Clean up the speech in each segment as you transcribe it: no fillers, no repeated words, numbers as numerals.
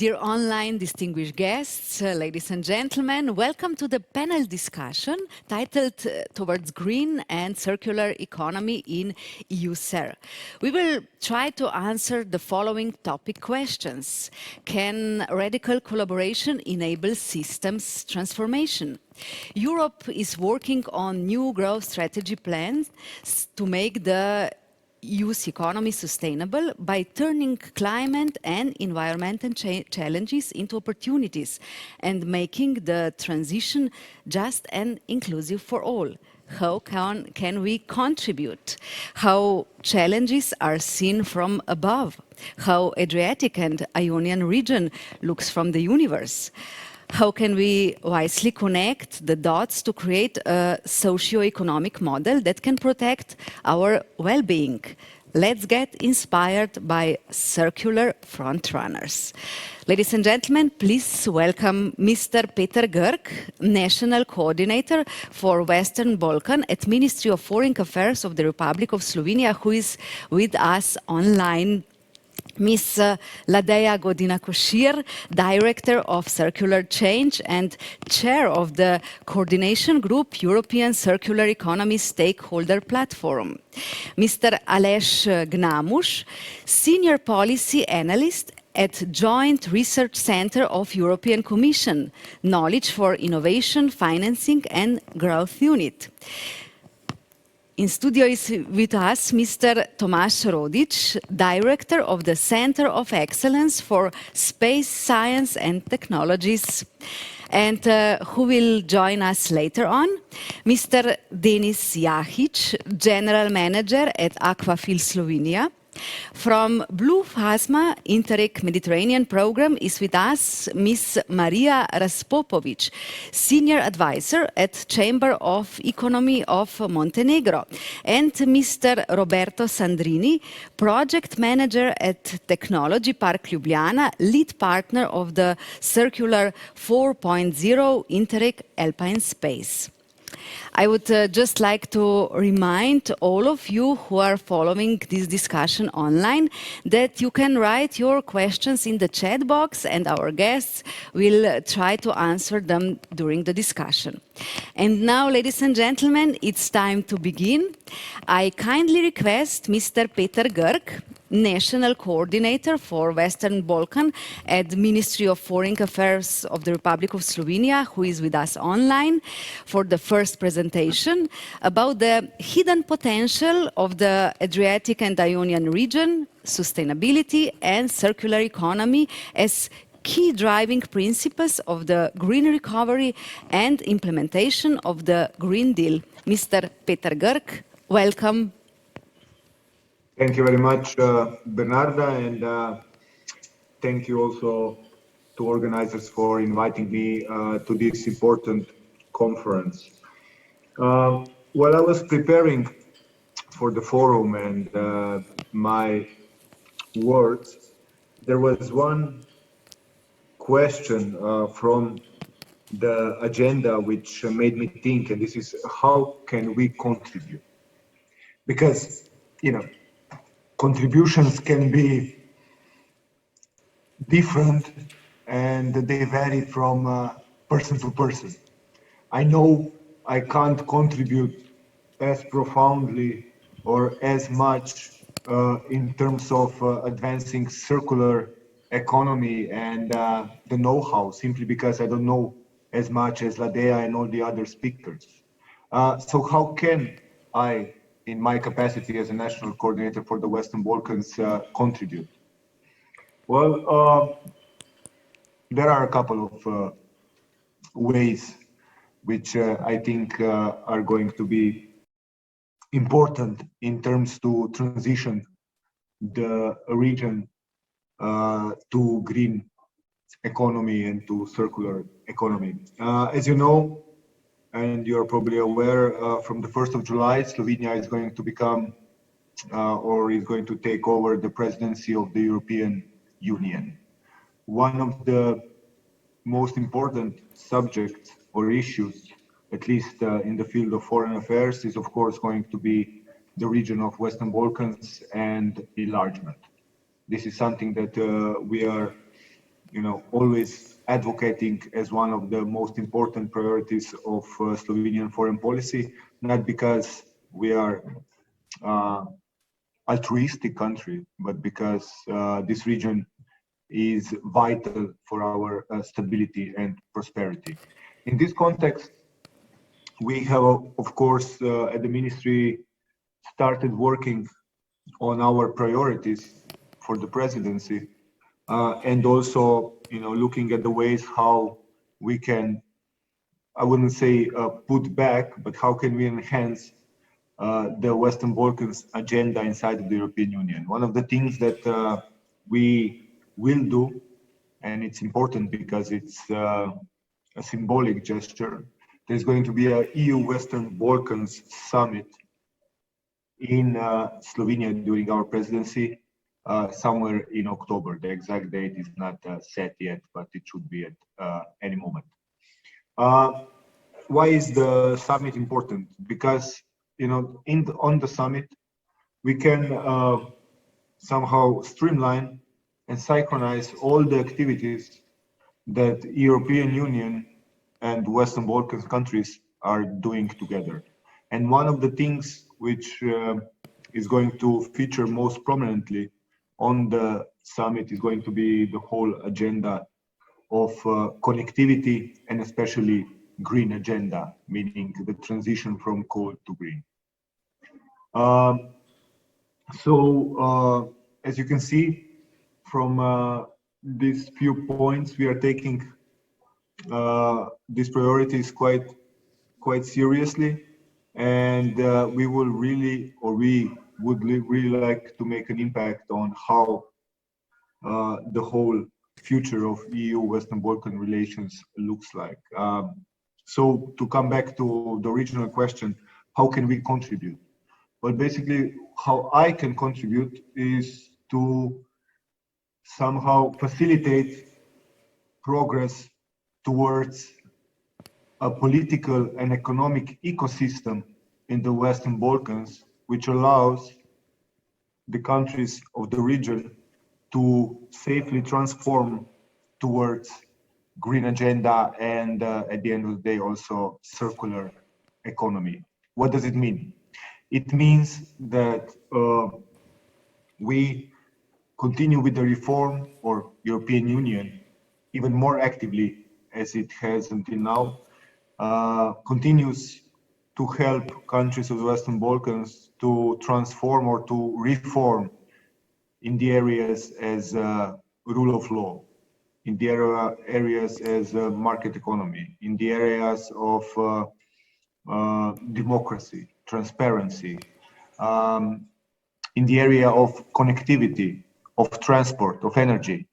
Dear online distinguished guests, ladies and gentlemen, welcome to the panel discussion titled Towards Green and Circular Economy in EU SER. We will try to answer the following topic questions. Can radical collaboration enable systems transformation? Europe is working on new growth strategy plans to make the EU's economy sustainable by turning climate and environmental challenges into opportunities and making the transition just and inclusive for all. How can we contribute? How challenges are seen from above? How Adriatic and Ionian region looks from the universe? How can we wisely connect the dots to create a socio-economic model that can protect our well-being? Let's get inspired by circular frontrunners. Ladies and gentlemen, please welcome Mr. Peter Grk, National Coordinator for Western Balkan at Ministry of Foreign Affairs of the Republic of Slovenia, who is with us online. Ms. Ladeja Godina-Košir, Director of Circular Change and Chair of the Coordination Group European Circular Economy Stakeholder Platform. Mr. Aleš Gnamuš, Senior Policy Analyst at Joint Research Center of European Commission, Knowledge for Innovation, Financing and Growth Unit. In studio is with us Mr. Tomaž Rodić, Director of the Center of Excellence for Space Science and Technologies, and who will join us later on, Mr. Denis Jahić, General Manager at Aquafil Slovenia. From Blue Phasma Interreg Mediterranean program is with us Ms. Marija Raspopović, Senior Advisor at Chamber of Economy of Montenegro, and Mr. Roberto Sandrini, Project Manager at Technology Park Ljubljana, Lead Partner of the Circular 4.0 Interreg Alpine Space. I would just like to remind all of you who are following this discussion online that you can write your questions in the chat box and our guests will try to answer them during the discussion. And now, ladies and gentlemen, it's time to begin. I kindly request Mr. Peter Grk, National Coordinator for Western Balkan at the Ministry of Foreign Affairs of the Republic of Slovenia, who is with us online, for the first presentation about the hidden potential of the Adriatic and Ionian region, sustainability and circular economy as key driving principles of the green recovery and implementation of the Green Deal. Mr. Peter Grk, welcome. Thank you very much, Bernarda, and thank you also to organizers for inviting me to this important conference. While I was preparing for the forum and my words, there was one question from the agenda which made me think, and this is how can we contribute? Because, you know, contributions can be different and they vary from person to person. I know I can't contribute as profoundly or as much in terms of advancing circular economy and the know-how, simply because I don't know as much as Ladeja and all the other speakers. So how can I, in my capacity as a national coordinator for the Western Balkans, contribute? Well, there are a couple of ways which I think are going to be important in terms to transition the region to green economy and to circular economy. As you know, and you're probably aware, from the 1st of July, Slovenia is going to become or is going to take over the presidency of the European Union. One of the most important subjects or issues, at least in the field of foreign affairs, is of course going to be the region of Western Balkans and enlargement. This is something that we are always advocating as one of the most important priorities of Slovenian foreign policy, not because we are altruistic country, but because this region is vital for our stability and prosperity. In this context, we have, of course, at the ministry started working on our priorities for the presidency, and also, looking at the ways how we can, I wouldn't say put back, but how can we enhance the Western Balkans agenda inside of the European Union. One of the things that we will do, and it's important because it's a symbolic gesture, there's going to be a EU Western Balkans summit in Slovenia during our presidency, somewhere in October. The exact date is not set yet, but it should be at any moment. Why is the summit important? Because on the summit we can somehow streamline and synchronize all the activities that European Union and Western Balkans countries are doing together. And one of the things which is going to feature most prominently on the summit is going to be the whole agenda of connectivity, and especially green agenda, meaning the transition from coal to green. As you can see from these few points, we are taking these priorities quite seriously, and we will really, or we would really like to make an impact on how the whole future of EU-Western Balkan relations looks like. So to come back to the original question, how can we contribute? Well, basically, how I can contribute is to somehow facilitate progress towards a political and economic ecosystem in the Western Balkans, which allows the countries of the region to safely transform towards green agenda and at the end of the day also circular economy. What does it mean? It means that we continue with the reform, or European Union even more actively as it has until now, continues to help countries of the Western Balkans to transform or to reform in the areas as rule of law, in the areas as market economy, in the areas of democracy, transparency, in the area of connectivity, of transport, of energy,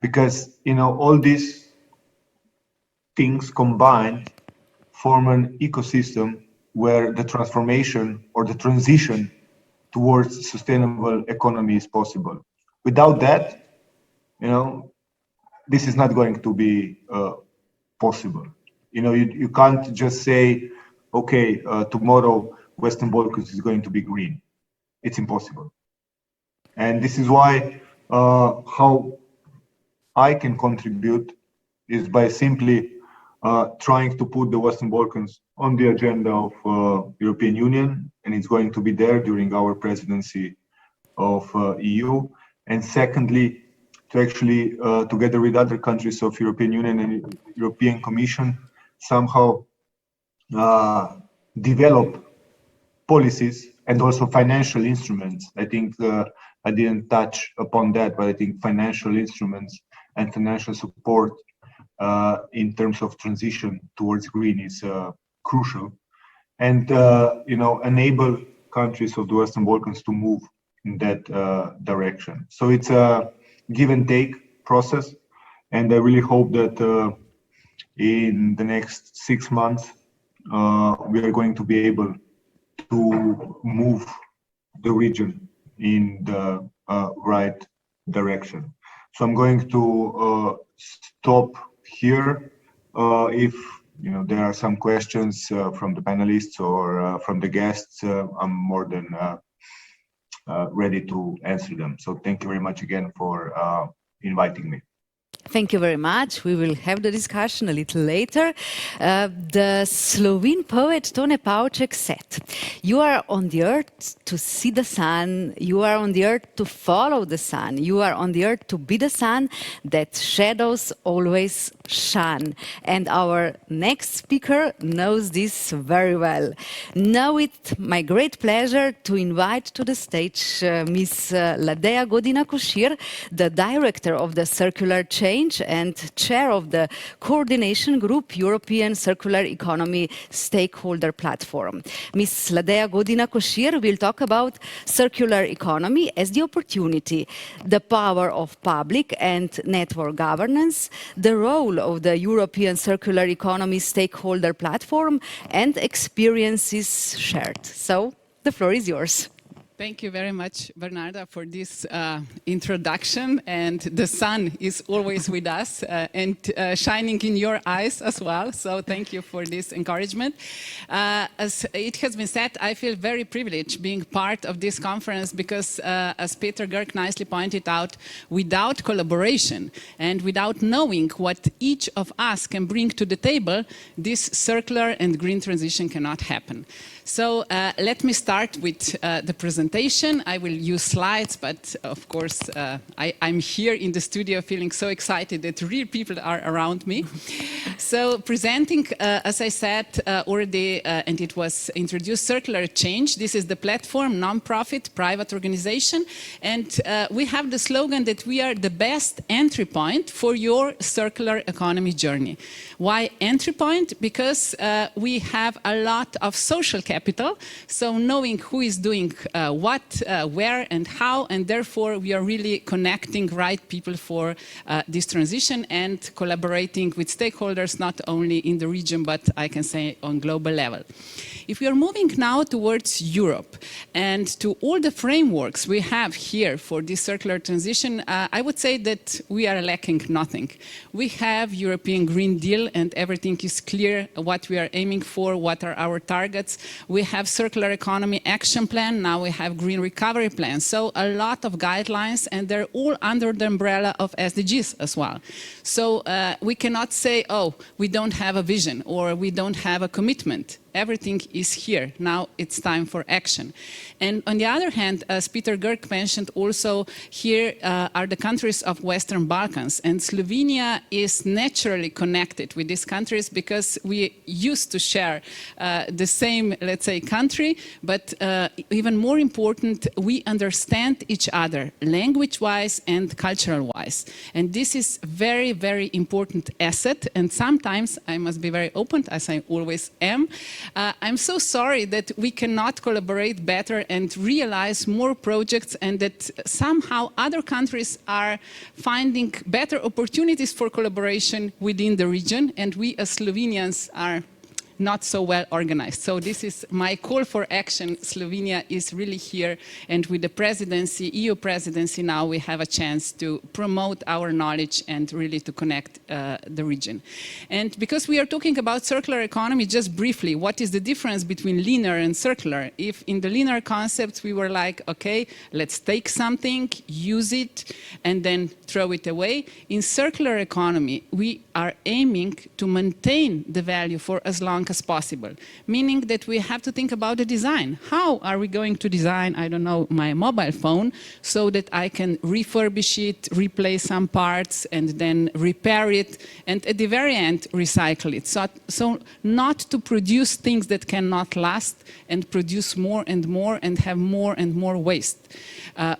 because all these things combined form an ecosystem where the transformation or the transition towards sustainable economy is possible. Without that, this is not going to be possible. You can't just say, okay, tomorrow Western Balkans is going to be green. It's impossible. And this is why how I can contribute is by simply trying to put the Western Balkans on the agenda of European Union, and it's going to be there during our presidency of EU. And secondly, to actually, together with other countries of European Union and European Commission, somehow develop policies and also financial instruments. I think I didn't touch upon that, but I think financial instruments and financial support in terms of transition towards green is crucial, and enable countries of the Western Balkans to move in that direction. So it's a give and take process, and I really hope that in the next 6 months we are going to be able to move the region in the right direction. So I'm going to stop here. If there are some questions from the panelists or from the guests, I'm more than ready to answer them. So thank you very much again for inviting me. Thank you very much. We will have the discussion a little later. The Slovene poet Tone Pauček said, "You are on the earth to see the sun, you are on the earth to follow the sun, you are on the earth to be the sun that shadows always shine." And our next speaker knows this very well. Now it's my great pleasure to invite to the stage Ms. Ladea Godina-Košir, the director of the Circular Change and chair of the coordination group European Circular Economy Stakeholder Platform. Ms. Ladea Godina-Košir will talk about circular economy as the opportunity, the power of public and network governance, the role of the European Circular Economy Stakeholder Platform, and experiences shared. So the floor is yours. Thank you very much, Bernarda, for this introduction. And the sun is always with us and shining in your eyes as well. So thank you for this encouragement. As it has been said, I feel very privileged being part of this conference because, as Peter Gerg nicely pointed out, without collaboration and without knowing what each of us can bring to the table, this circular and green transition cannot happen. So let me start with the presentation. I will use slides, but of course I'm here in the studio feeling so excited that real people are around me. So presenting, as I said already, and it was introduced, Circular Change. This is the platform, non-profit, private organization. And we have the slogan that we are the best entry point for your circular economy journey. Why entry point? Because we have a lot of social capital, so knowing who is doing what, where and how, and therefore we are really connecting right people for this transition and collaborating with stakeholders not only in the region but I can say on global level. If we are moving now towards Europe and to all the frameworks we have here for this circular transition, I would say that we are lacking nothing. We have European Green Deal and everything is clear what we are aiming for, what are our targets. We have Circular Economy Action Plan, now we have Green Recovery Plan. So a lot of guidelines and they're all under the umbrella of SDGs as well. So we cannot say, oh, we don't have a vision or we don't have a commitment. Everything is here. Now it's time for action. And on the other hand, as Peter Gerg mentioned, also here are the countries of Western Balkans. And Slovenia is naturally connected with these countries because we used to share the same, let's say, country. But even more important, we understand each other language-wise and cultural-wise. And this is very, very important asset. And sometimes I must be very open, as I always am. I'm so sorry that we cannot collaborate better and realize more projects and that somehow other countries are finding better opportunities for collaboration within the region and we as Slovenians are not so well organized. So this is my call for action. Slovenia is really here and with the presidency, EU presidency now we have a chance to promote our knowledge and really to connect the region. And because we are talking about circular economy, just briefly, what is the difference between linear and circular? If in the linear concepts we were like, okay, let's take something, use it, and then throw it away. In circular economy, we are aiming to maintain the value for as long as possible, meaning that we have to think about the design. How are we going to design, I don't know, my mobile phone so that I can refurbish it, replace some parts, and then repair it, and at the very end, recycle it. So not to produce things that cannot last and produce more and have more and more waste.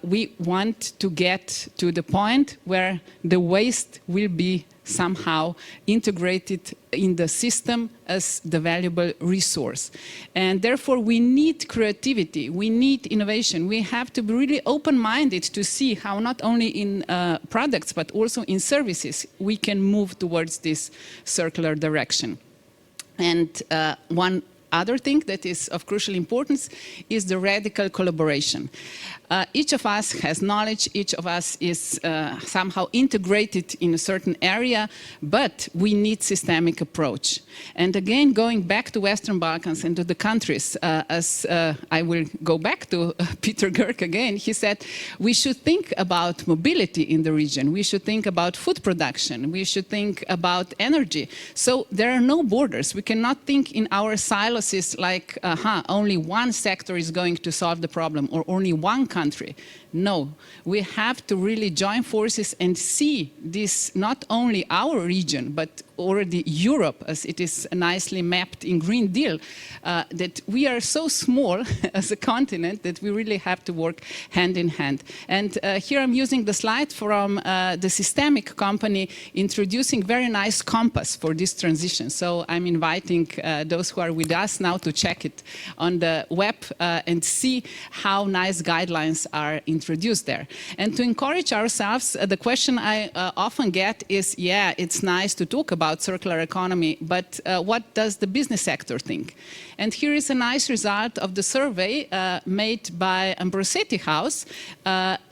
We want to get to the point where the waste will be somehow integrated in the system as the valuable resource. And therefore we need creativity, we need innovation. We have to be really open-minded to see how not only in products but also in services we can move towards this circular direction. And one other thing that is of crucial importance is the radical collaboration. Each of us has knowledge, each of us is somehow integrated in a certain area, but we need systemic approach. And again, going back to Western Balkans and to the countries, as I will go back to Peter Gerk again, he said, we should think about mobility in the region, we should think about food production, we should think about energy. So there are no borders. We cannot think in our silos like, only one sector is going to solve the problem, or only one country. No, we have to really join forces and see this, not only our region, but already Europe, as it is nicely mapped in Green Deal, that we are so small as a continent that we really have to work hand in hand. And here I'm using the slide from the Systemic company introducing very nice compass for this transition. So I'm inviting those who are with us now to check it on the web and see how nice guidelines are introduced there. And to encourage ourselves, the question I often get is, yeah, it's nice to talk about circular economy, but what does the business sector think? And here is a nice result of the survey made by Ambrosetti House.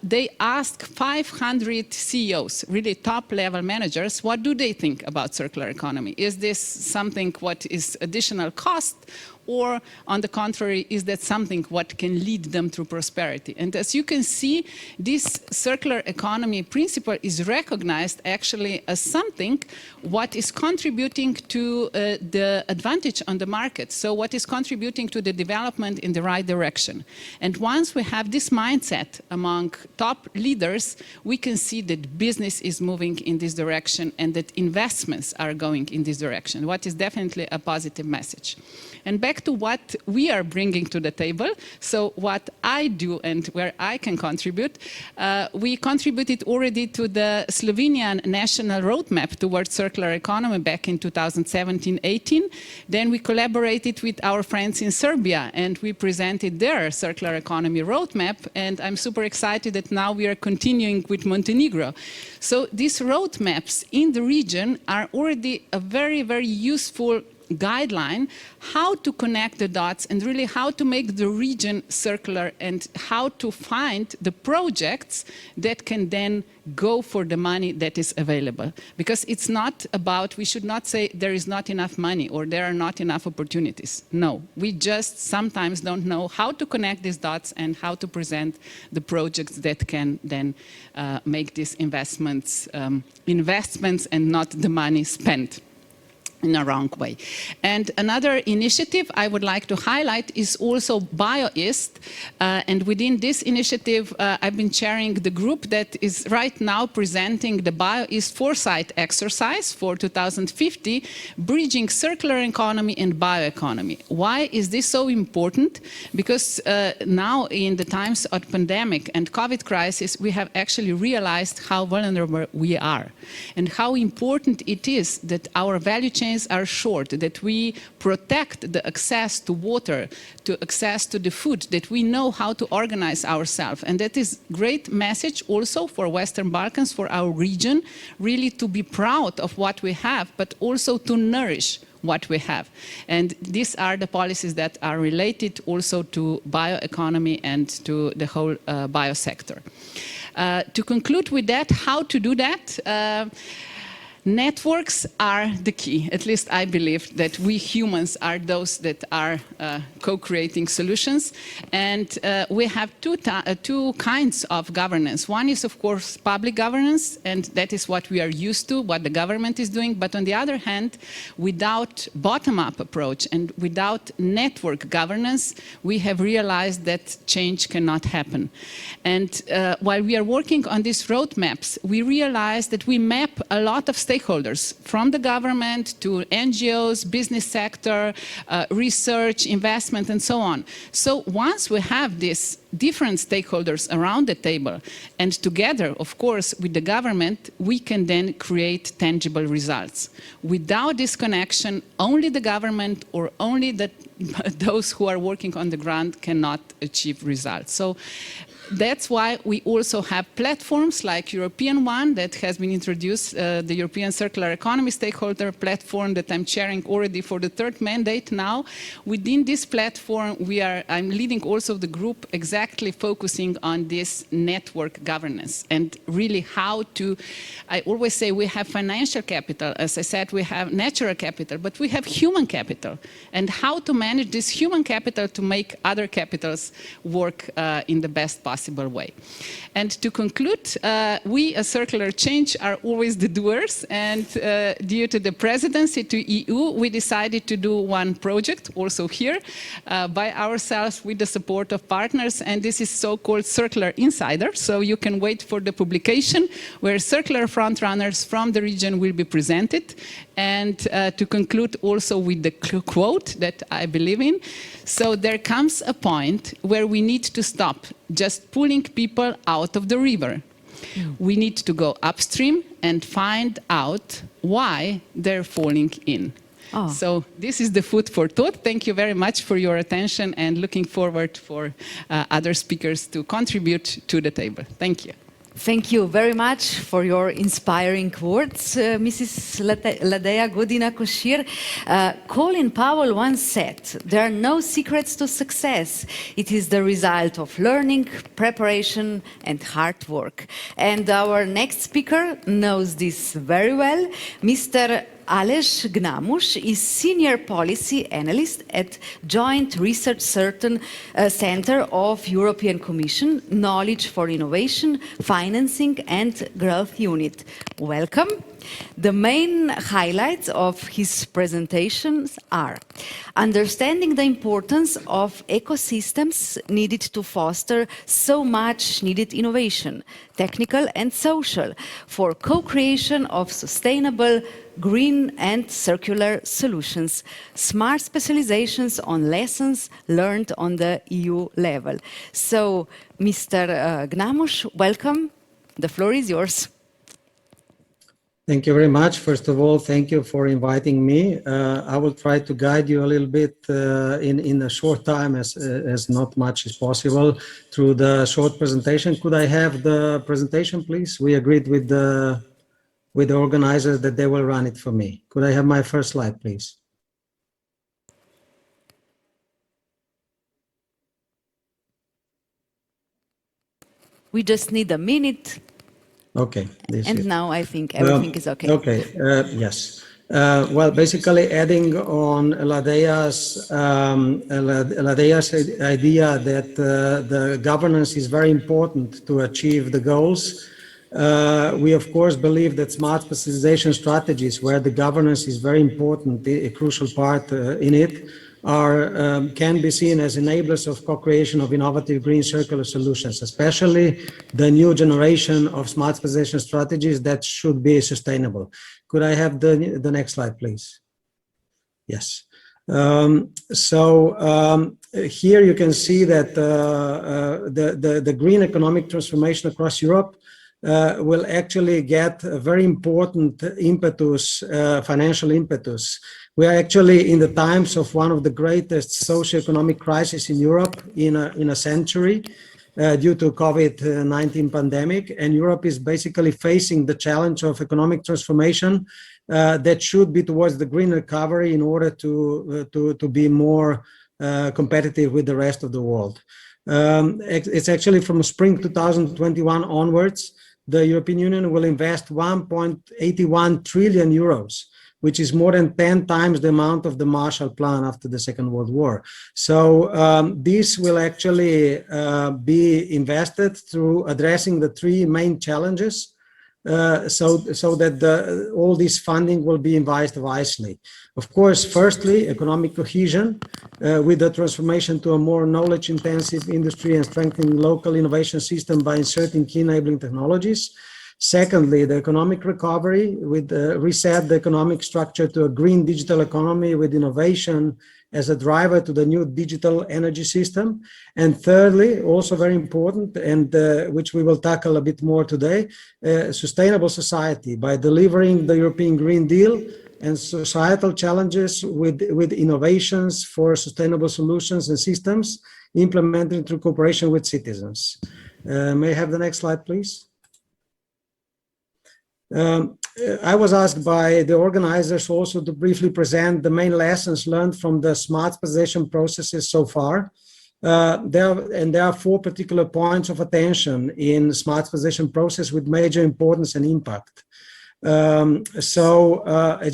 They asked 500 CEOs, really top-level managers, what do they think about circular economy? Is this something what is additional cost? Or, on the contrary, is that something what can lead them to prosperity? And as you can see, this circular economy principle is recognized actually as something what is contributing to the advantage on the market. So what is contributing to the development in the right direction. And once we have this mindset among top leaders, we can see that business is moving in this direction and that investments are going in this direction, what is definitely a positive message. And back to what we are bringing to the table, so what I do and where I can contribute, we contributed already to the Slovenian national roadmap towards circular economy back in 2017-18. Then we collaborated with our friends in Serbia and we presented their circular economy roadmap, and I'm super excited that now we are continuing with Montenegro. So these roadmaps in the region are already a very, very useful guideline how to connect the dots and really how to make the region circular and how to find the projects that can then go for the money that is available. Because it's not about, we should not say there is not enough money or there are not enough opportunities. No, we just sometimes don't know how to connect these dots and how to present the projects that can then make these investments and not the money spent in a wrong way. And another initiative I would like to highlight is also BioEast. And within this initiative, I've been chairing the group that is right now presenting the BioEast Foresight exercise for 2050, bridging circular economy and bioeconomy. Why is this so important? Because now in the times of pandemic and COVID crisis, we have actually realized how vulnerable we are and how important it is that our value chain are short, that we protect the access to water, to access to the food, that we know how to organize ourselves. And that is a great message also for Western Balkans, for our region, really to be proud of what we have, but also to nourish what we have. And these are the policies that are related also to bioeconomy and to the whole biosector. To conclude with that, how to do that? Networks are the key. At least I believe that we humans are those that are co-creating solutions. And we have two kinds of governance. One is, of course, public governance, and that is what we are used to, what the government is doing. But on the other hand, without bottom-up approach and without network governance, we have realized that change cannot happen. And while we are working on these roadmaps, we realize that we map a lot of stakeholders, from the government to NGOs, business sector, research, investment, and so on. So once we have this different stakeholders around the table, and together, of course, with the government, we can then create tangible results. Without this connection, only the government or only those who are working on the ground cannot achieve results. So that's why we also have platforms like European one that has been introduced, the European Circular Economy Stakeholder Platform that I'm chairing already for the third mandate now. Within this platform, I'm leading also the group exactly focusing on this network governance and really how to, I always say we have financial capital, as I said, we have natural capital, but we have human capital, and how to manage this human capital to make other capitals work in the best possible way. And to conclude, we as Circular Change are always the doers, and due to the presidency to EU, we decided to do one project also here by ourselves with the support of partners, and this is so-called Circular Insider. So you can wait for the publication where circular frontrunners from the region will be presented. And to conclude also with the quote that I believe in. So there comes a point where we need to stop just pulling people out of the river. We need to go upstream and find out why they're falling in. Oh. So this is the food for thought. Thank you very much for your attention, and looking forward for other speakers to contribute to the table. Thank you. Thank you very much for your inspiring words, Mrs. Ladea Godina Koshir. Colin Powell once said, "There are no secrets to success. It is the result of learning, preparation, and hard work." And our next speaker knows this very well. Mr. Aleš Gnamuš is Senior Policy Analyst at Joint Research Center of European Commission, Knowledge for Innovation, Financing and Growth Unit. Welcome. The main highlights of his presentations are understanding the importance of ecosystems needed to foster so much needed innovation, technical and social, for co-creation of sustainable, green and circular solutions, smart specializations on lessons learned on the EU level. So, Mr. Gnamuš, welcome. The floor is yours. Thank you very much. First of all, thank you for inviting me. I will try to guide you a little bit in a short time, as not much is possible, through the short presentation. Could I have the presentation, please? We agreed with the organizers that they will run it for me. Could I have my first slide, please? We just need a minute. Okay. And now I think everything is okay. Okay, yes. Well, basically adding on Ladea's idea that the governance is very important to achieve the goals. We of course believe that smart specialization strategies, where the governance is very important, a crucial part in it, can be seen as enablers of co-creation of innovative green circular solutions, especially the new generation of smart specialization strategies that should be sustainable. Could I have the next slide, please? Yes. Here you can see that the green economic transformation across Europe will actually get a very important impetus, financial impetus. We are actually in the times of one of the greatest socio-economic crises in Europe in a century due to COVID-19 pandemic, and Europe is basically facing the challenge of economic transformation that should be towards the green recovery in order to be more competitive with the rest of the world. It's actually from spring 2021 onwards, the European Union will invest 1.81 trillion euros, which is more than 10 times the amount of the Marshall Plan after the Second World War. So this will actually be invested through addressing the three main challenges so that all this funding will be invested wisely. Of course, firstly, economic cohesion with the transformation to a more knowledge-intensive industry and strengthening local innovation system by inserting key enabling technologies. Secondly, the economic recovery with reset the economic structure to a green digital economy with innovation as a driver to the new digital energy system. And thirdly, also very important, and which we will tackle a bit more today, sustainable society by delivering the European Green Deal and societal challenges with innovations for sustainable solutions and systems implemented through cooperation with citizens. May I have the next slide, please? I was asked by the organizers also to briefly present the main lessons learned from the smart specialization processes so far. There are 4 particular points of attention in smart specialization process with major importance and impact. As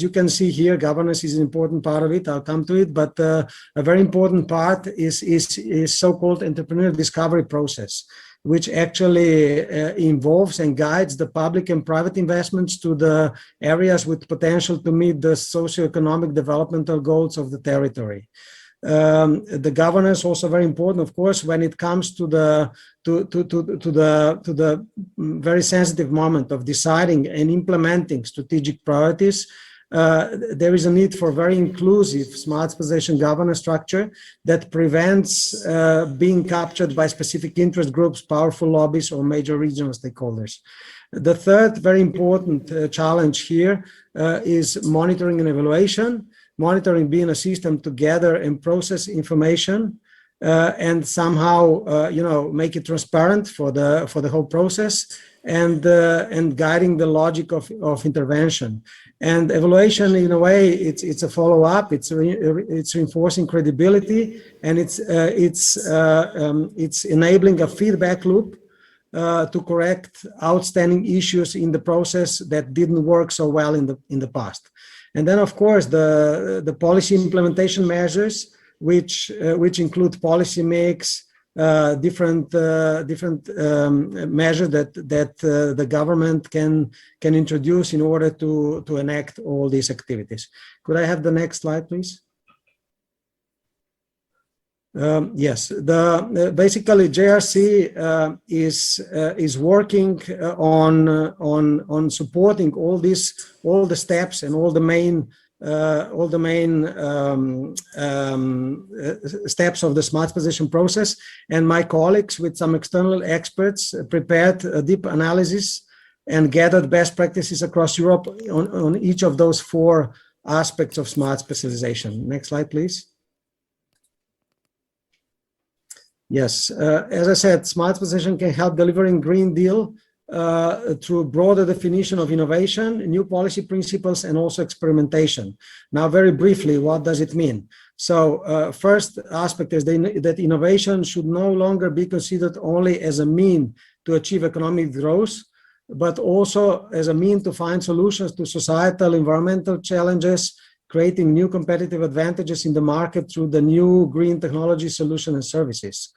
you can see here, governance is an important part of it. I'll come to it, but a very important part is so-called entrepreneur discovery process, which actually involves and guides the public and private investments to the areas with potential to meet the socio-economic developmental goals of the territory. The governance also very important, of course, when it comes to the very sensitive moment of deciding and implementing strategic priorities. There is a need for very inclusive smart specialization governance structure that prevents being captured by specific interest groups, powerful lobbies, or major regional stakeholders. The third very important challenge here is monitoring and evaluation. Monitoring being a system to gather and process information and somehow make it transparent for the whole process, and guiding the logic of intervention. And evaluation, in a way, it's a follow-up. It's reinforcing credibility, and it's enabling a feedback loop to correct outstanding issues in the process that didn't work so well in the past. And then, of course, the policy implementation measures, which include policy mix, different measures that the government can introduce in order to enact all these activities. Could I have the next slide, please? Yes, basically JRC is working on supporting all the steps and all the main steps of the smart specialization process. And my colleagues with some external experts prepared a deep analysis and gathered best practices across Europe on each of those 4 aspects of smart specialization. Next slide, please. Yes, as I said, smart specialization can help delivering Green Deal through broader definition of innovation, new policy principles, and also experimentation. Now, very briefly, what does it mean? So, first aspect is that innovation should no longer be considered only as a mean to achieve economic growth, but also as a mean to find solutions to societal, environmental challenges, creating new competitive advantages in the market through the new green technology solution and services.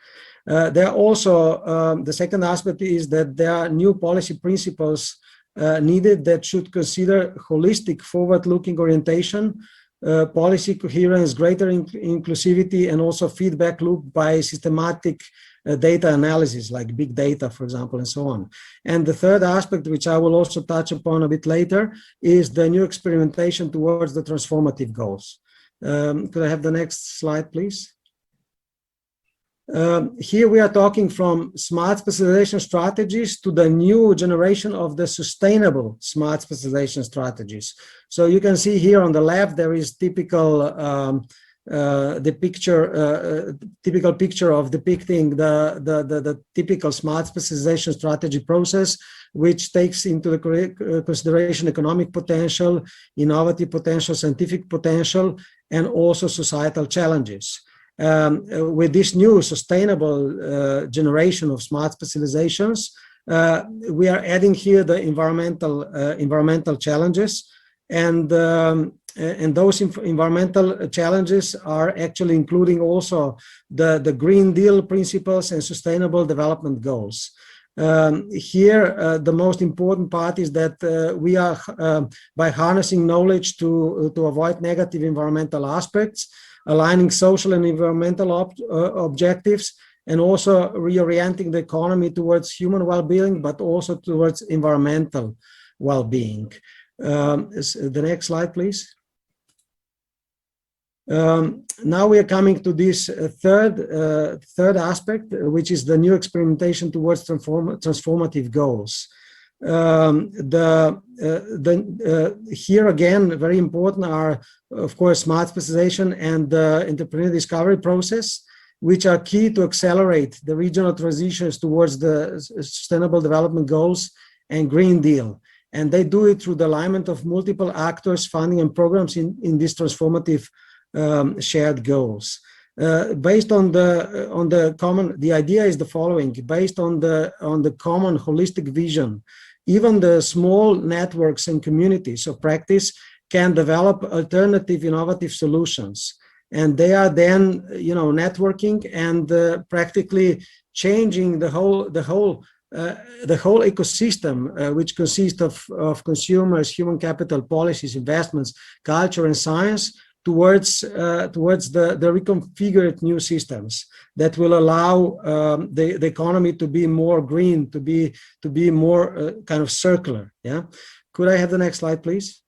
There are also, the second aspect is that there are new policy principles needed that should consider holistic, forward-looking orientation, policy coherence, greater inclusivity, and also feedback loop by systematic data analysis, like big data, for example, and so on. And the third aspect, which I will also touch upon a bit later, is the new experimentation towards the transformative goals. Could I have the next slide, please? Here we are talking from smart specialization strategies to the new generation of the sustainable smart specialization strategies. So you can see here on the left, there is typical typical picture of depicting the typical smart specialization strategy process, which takes into the consideration economic potential, innovative potential, scientific potential, and also societal challenges. With this new sustainable generation of smart specializations, we are adding here the environmental challenges, and those environmental challenges are actually including also the Green Deal principles and sustainable development goals. Here, the most important part is that we are, by harnessing knowledge to avoid negative environmental aspects, aligning social and environmental objectives, and also reorienting the economy towards human well-being, but also towards environmental well-being. The next slide, please. Now we are coming to this third aspect, which is the new experimentation towards transformative goals. Here again, very important are, of course, smart specialization and the entrepreneur discovery process, which are key to accelerate the regional transitions towards the Sustainable Development Goals and Green Deal. And they do it through the alignment of multiple actors, funding and programs in these transformative shared goals. Based on the common, the idea is the following: based on the common holistic vision, even the small networks and communities of practice can develop alternative innovative solutions, and they are then, networking and practically changing the whole ecosystem, which consists of consumers, human capital, policies, investments, culture, and science, towards the reconfigured new systems that will allow the economy to be more green, to be more kind of circular. Yeah, could I have the next slide, please?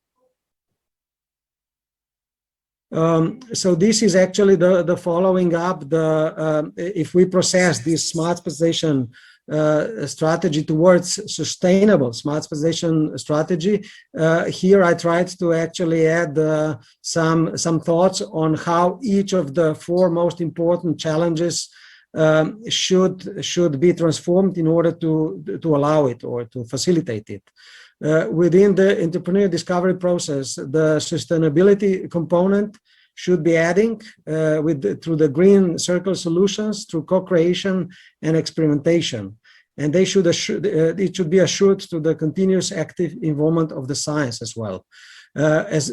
So this is actually the following up. If we process this smart specialization strategy towards sustainable smart specialization strategy, here I tried to actually add some thoughts on how each of the four most important challenges should be transformed in order to allow it or to facilitate it. Within the entrepreneur discovery process, the sustainability component should be adding through the green circle solutions, through co-creation and experimentation. And it should be assured to the continuous active involvement of the science as well. As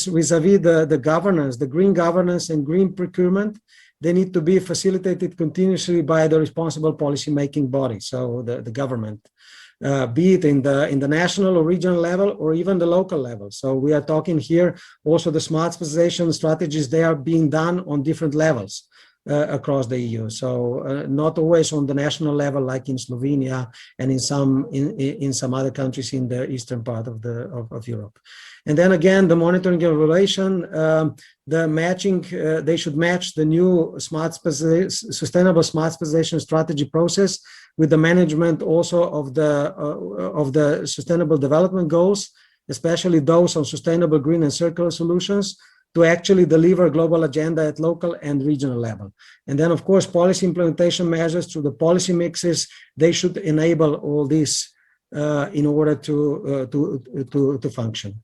vis-a-vis the governance, the green governance and green procurement, they need to be facilitated continuously by the responsible policy-making body, so the government. Be it in the national or regional level or even the local level. So we are talking here also the smart specialization strategies, they are being done on different levels across the EU. So not always on the national level like in Slovenia and in some other countries in the eastern part of Europe. And then again, the monitoring and evaluation, the matching, they should match the new sustainable smart specialization strategy process with the management also of the Sustainable Development Goals, especially those on sustainable green and circular solutions, to actually deliver global agenda at local and regional level. And then, of course, policy implementation measures through the policy mixes, they should enable all this in order to function.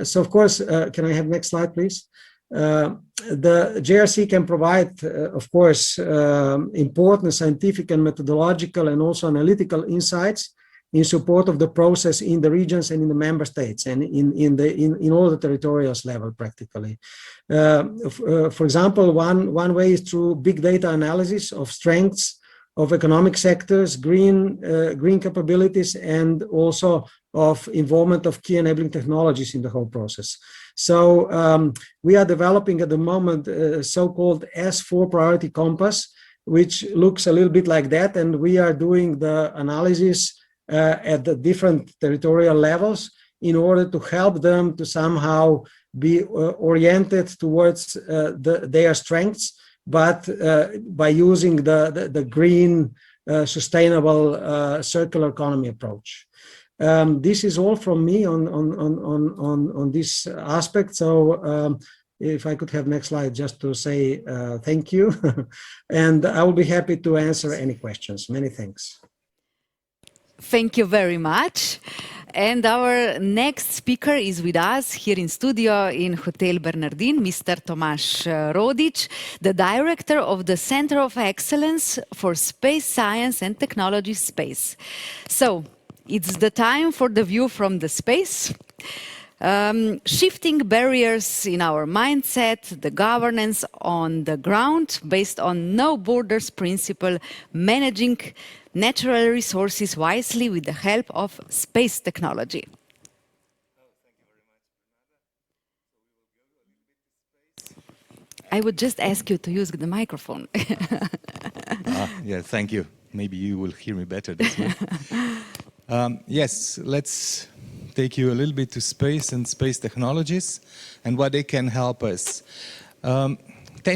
So, of course, can I have next slide, please? The JRC can provide, of course, important scientific and methodological and also analytical insights in support of the process in the regions and in the member states and in all the territorial level practically. For example, one way is through big data analysis of strengths of economic sectors, green capabilities, and also of involvement of key enabling technologies in the whole process. So we are developing at the moment so-called S4 priority compass, which looks a little bit like that, and we are doing the analysis at the different territorial levels in order to help them to somehow be oriented towards their strengths, but by using the green, sustainable, circular economy approach. This is all from me on this aspect. So if I could have next slide just to say thank you, and I will be happy to answer any questions. Many thanks. Thank you very much. And our next speaker is with us here in studio in Hotel Bernardin, Mr. Tomaž Rodić, the director of the Center of Excellence for Space Science and Technology Space. So it's the time for the view from the space. Shifting barriers in our mindset, the governance on the ground based on no borders principle, managing natural resources wisely with the help of space technology. I would just ask you to use the microphone. Yeah, thank you. Maybe you will hear me better this way. Yes, let's take you a little bit to space and space technologies and what they can help us. 10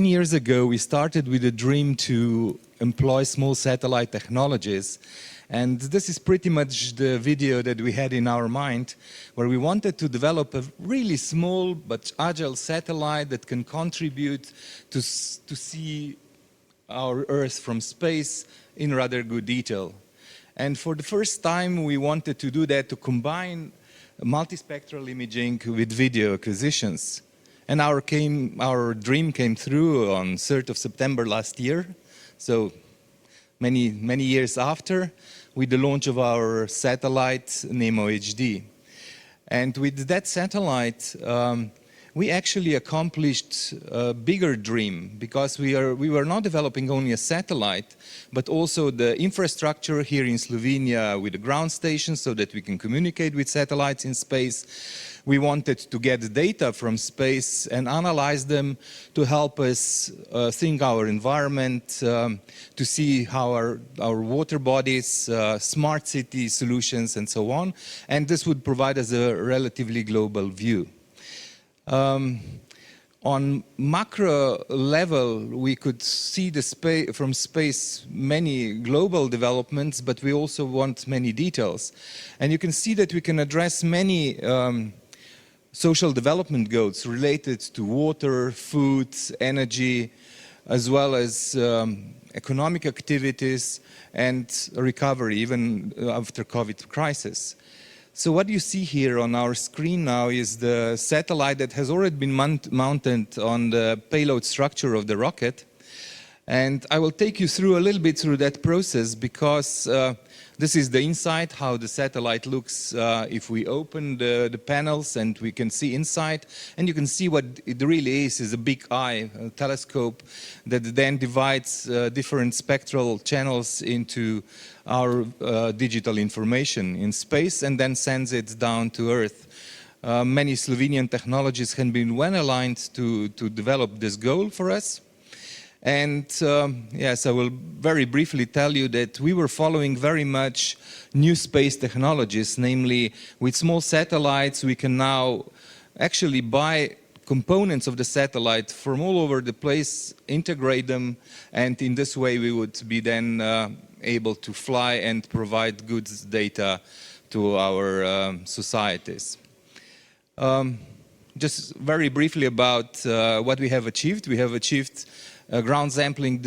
years ago, we started with a dream to employ small satellite technologies. And this is pretty much the video that we had in our mind, where we wanted to develop a really small but agile satellite that can contribute to see our Earth from space in rather good detail. And for the first time, we wanted to do that, to combine multispectral imaging with video acquisitions. And our dream came through on 3rd of September last year. So many years after, with the launch of our satellite, Nemo HD. And with that satellite, we actually accomplished a bigger dream, because we were not developing only a satellite, but also the infrastructure here in Slovenia with the ground station so that we can communicate with satellites in space. We wanted to get data from space and analyze them to help us think our environment, to see how our water bodies, smart city solutions, and so on. And this would provide us a relatively global view. On macro level, we could see from space many global developments, but we also want many details. And you can see that we can address many social development goals related to water, food, energy, as well as economic activities and recovery, even after COVID crisis. So what you see here on our screen now is the satellite that has already been mounted on the payload structure of the rocket. And I will take you through a little bit through that process, because this is the inside, how the satellite looks if we open the panels and we can see inside. And you can see what it really is a big eye, a telescope that then divides different spectral channels into our digital information in space and then sends it down to Earth. Many Slovenian technologies have been well aligned to develop this goal for us. And yes, I will very briefly tell you that we were following very much new space technologies, namely with small satellites we can now actually buy components of the satellite from all over the place, integrate them, and in this way we would be then able to fly and provide good data to our societies. Just very briefly about what we have achieved. We have achieved ground sampling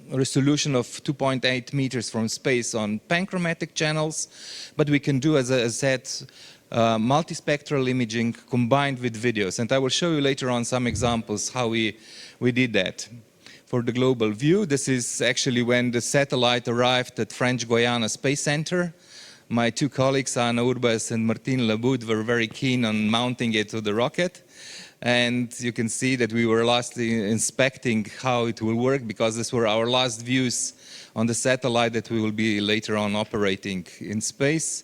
resolution of 2.8 meters from space on panchromatic channels, but we can do, as I said, multispectral imaging combined with videos. And I will show you later on some examples how we did that. For the global view, this is actually when the satellite arrived at French Guiana Space Center. My two colleagues, Ana Urbas and Martin Laboud, were very keen on mounting it to the rocket. And you can see that we were lastly inspecting how it will work, because these were our last views on the satellite that we will be later on operating in space.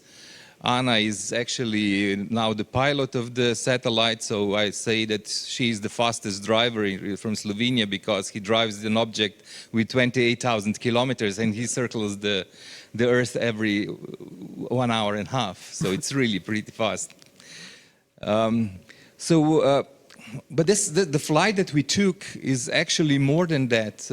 Anna is actually now the pilot of the satellite, so I say that she is the fastest driver from Slovenia, because he drives an object with 28,000 kilometers and he circles the Earth every 1.5 hours. So it's really pretty fast. But the flight that we took is actually more than that,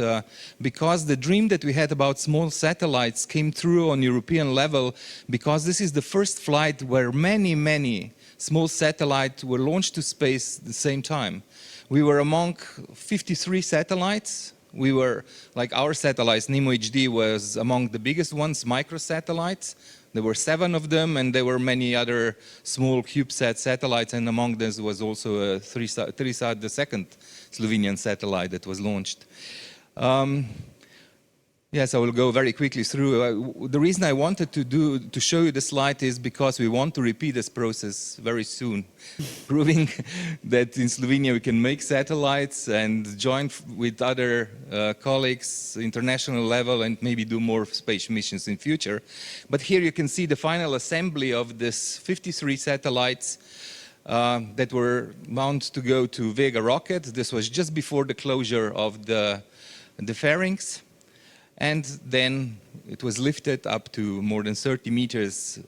because the dream that we had about small satellites came through on European level, because this is the first flight where many small satellites were launched to space at the same time. We were among 53 satellites. We were, like our satellites, Nemo HD was among the biggest ones, microsatellites. There were 7 of them, and there were many other small CubeSat satellites, and among them was also a Trisat, the second Slovenian satellite that was launched. Yes, I will go very quickly through. The reason I wanted to show you the slide is because we want to repeat this process very soon, proving that in Slovenia we can make satellites and join with other colleagues, international level, and maybe do more space missions in future. But here you can see the final assembly of this 53 satellites that were bound to go to Vega rocket. This was just before the closure of the fairings. And then it was lifted up to more than 30 meters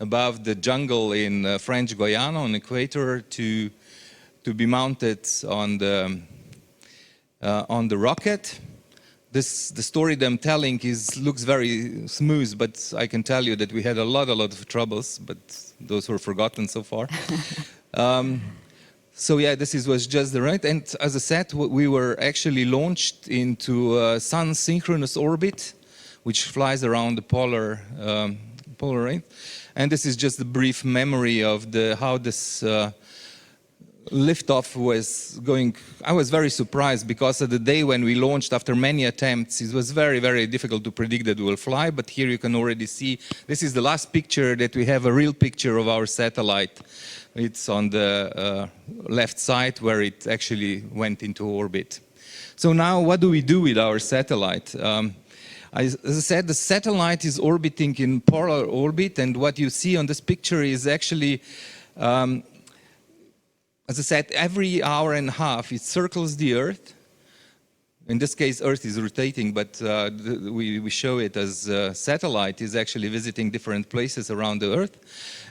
above the jungle in French Guiana on equator to to be mounted on the rocket. The story that I'm telling looks very smooth, but I can tell you that we had a lot of troubles, but those were forgotten so far. So yeah, was just the right. And as I said, we were actually launched into Sun synchronous orbit, which flies around the polar ring. And this is just a brief memory of how this liftoff was going. I was very surprised because of the day when we launched, after many attempts, it was very difficult to predict that we will fly. But here you can already see, this is the last picture that we have, a real picture of our satellite. It's on the left side where it actually went into orbit. So now what do we do with our satellite? As I said, the satellite is orbiting in polar orbit, and what you see on this picture is actually as I said, every hour and a half it circles the Earth. In this case, Earth is rotating, but we show it as a satellite is actually visiting different places around the Earth.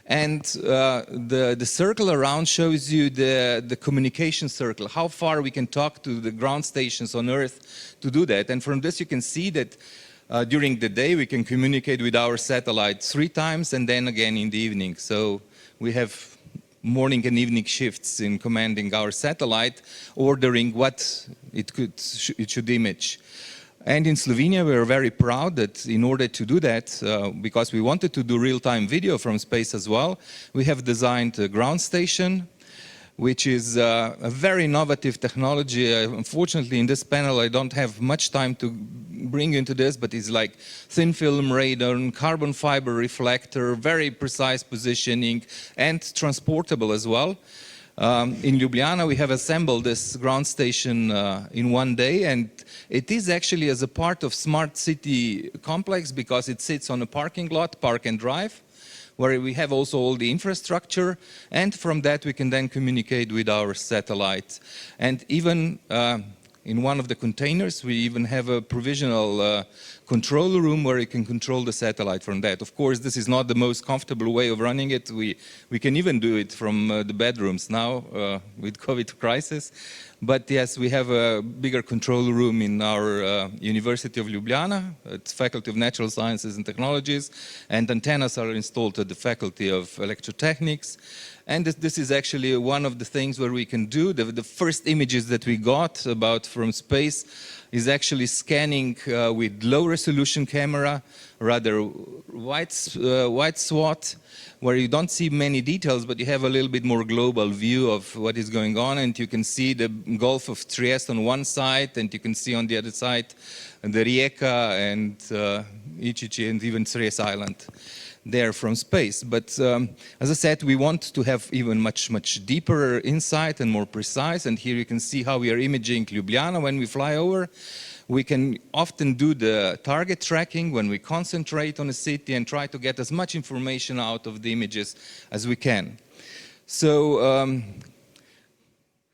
And the circle around shows you the communication circle, how far we can talk to the ground stations on Earth to do that. And from this you can see that during the day we can communicate with our satellite 3 times and then again in the evening. So we have morning and evening shifts in commanding our satellite, ordering what it should image. And in Slovenia, we are very proud that in order to do that, because we wanted to do real-time video from space as well, we have designed a ground station, which is a very innovative technology. Unfortunately, in this panel, I don't have much time to bring into this, but it's like thin film radar, carbon fiber reflector, very precise positioning, and transportable as well. In Ljubljana, we have assembled this ground station in 1 day, and it is actually as a part of smart city complex because it sits on a parking lot, park and drive, where we have also all the infrastructure, and from that we can then communicate with our satellite. And even in one of the containers, we even have a provisional control room where you can control the satellite from that. Of course, this is not the most comfortable way of running it. We can even do it from the bedrooms now with COVID crisis. But yes, we have a bigger control room in our University of Ljubljana, at Faculty of Natural Sciences and Technologies, and antennas are installed at the Faculty of Electrotechnics. And this is actually one of the things where we can do. The first images that we got from space is actually scanning with low-resolution camera, rather wide SWAT, where you don't see many details, but you have a little bit more global view of what is going on, and you can see the Gulf of Trieste on one side, and you can see on the other side the Rijeka and Ičići and even Cres Island there from space. But as I said, we want to have even much deeper insight and more precise, and here you can see how we are imaging Ljubljana when we fly over. We can often do the target tracking when we concentrate on a city and try to get as much information out of the images as we can. So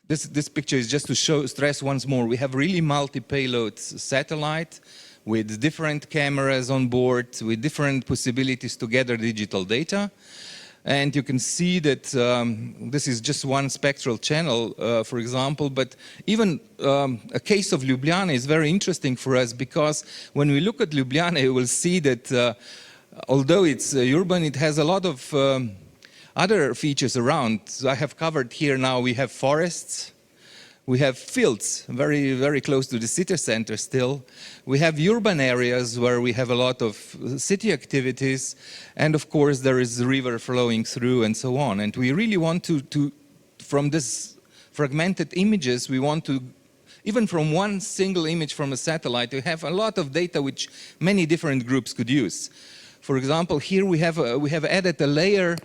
this picture is just to stress once more, we have really multi-payload satellite with different cameras on board, with different possibilities to gather digital data. And you can see that this is just one spectral channel, for example, but even a case of Ljubljana is very interesting for us because when we look at Ljubljana, you will see that although it's urban, it has a lot of other features around. I have covered here now, we have forests, we have fields very close to the city center still. We have urban areas where we have a lot of city activities. And of course, there is a river flowing through and so on. And we really want to from this fragmented images, we want to, even from one single image from a satellite, we have a lot of data which many different groups could use. For example, here we have added a layer.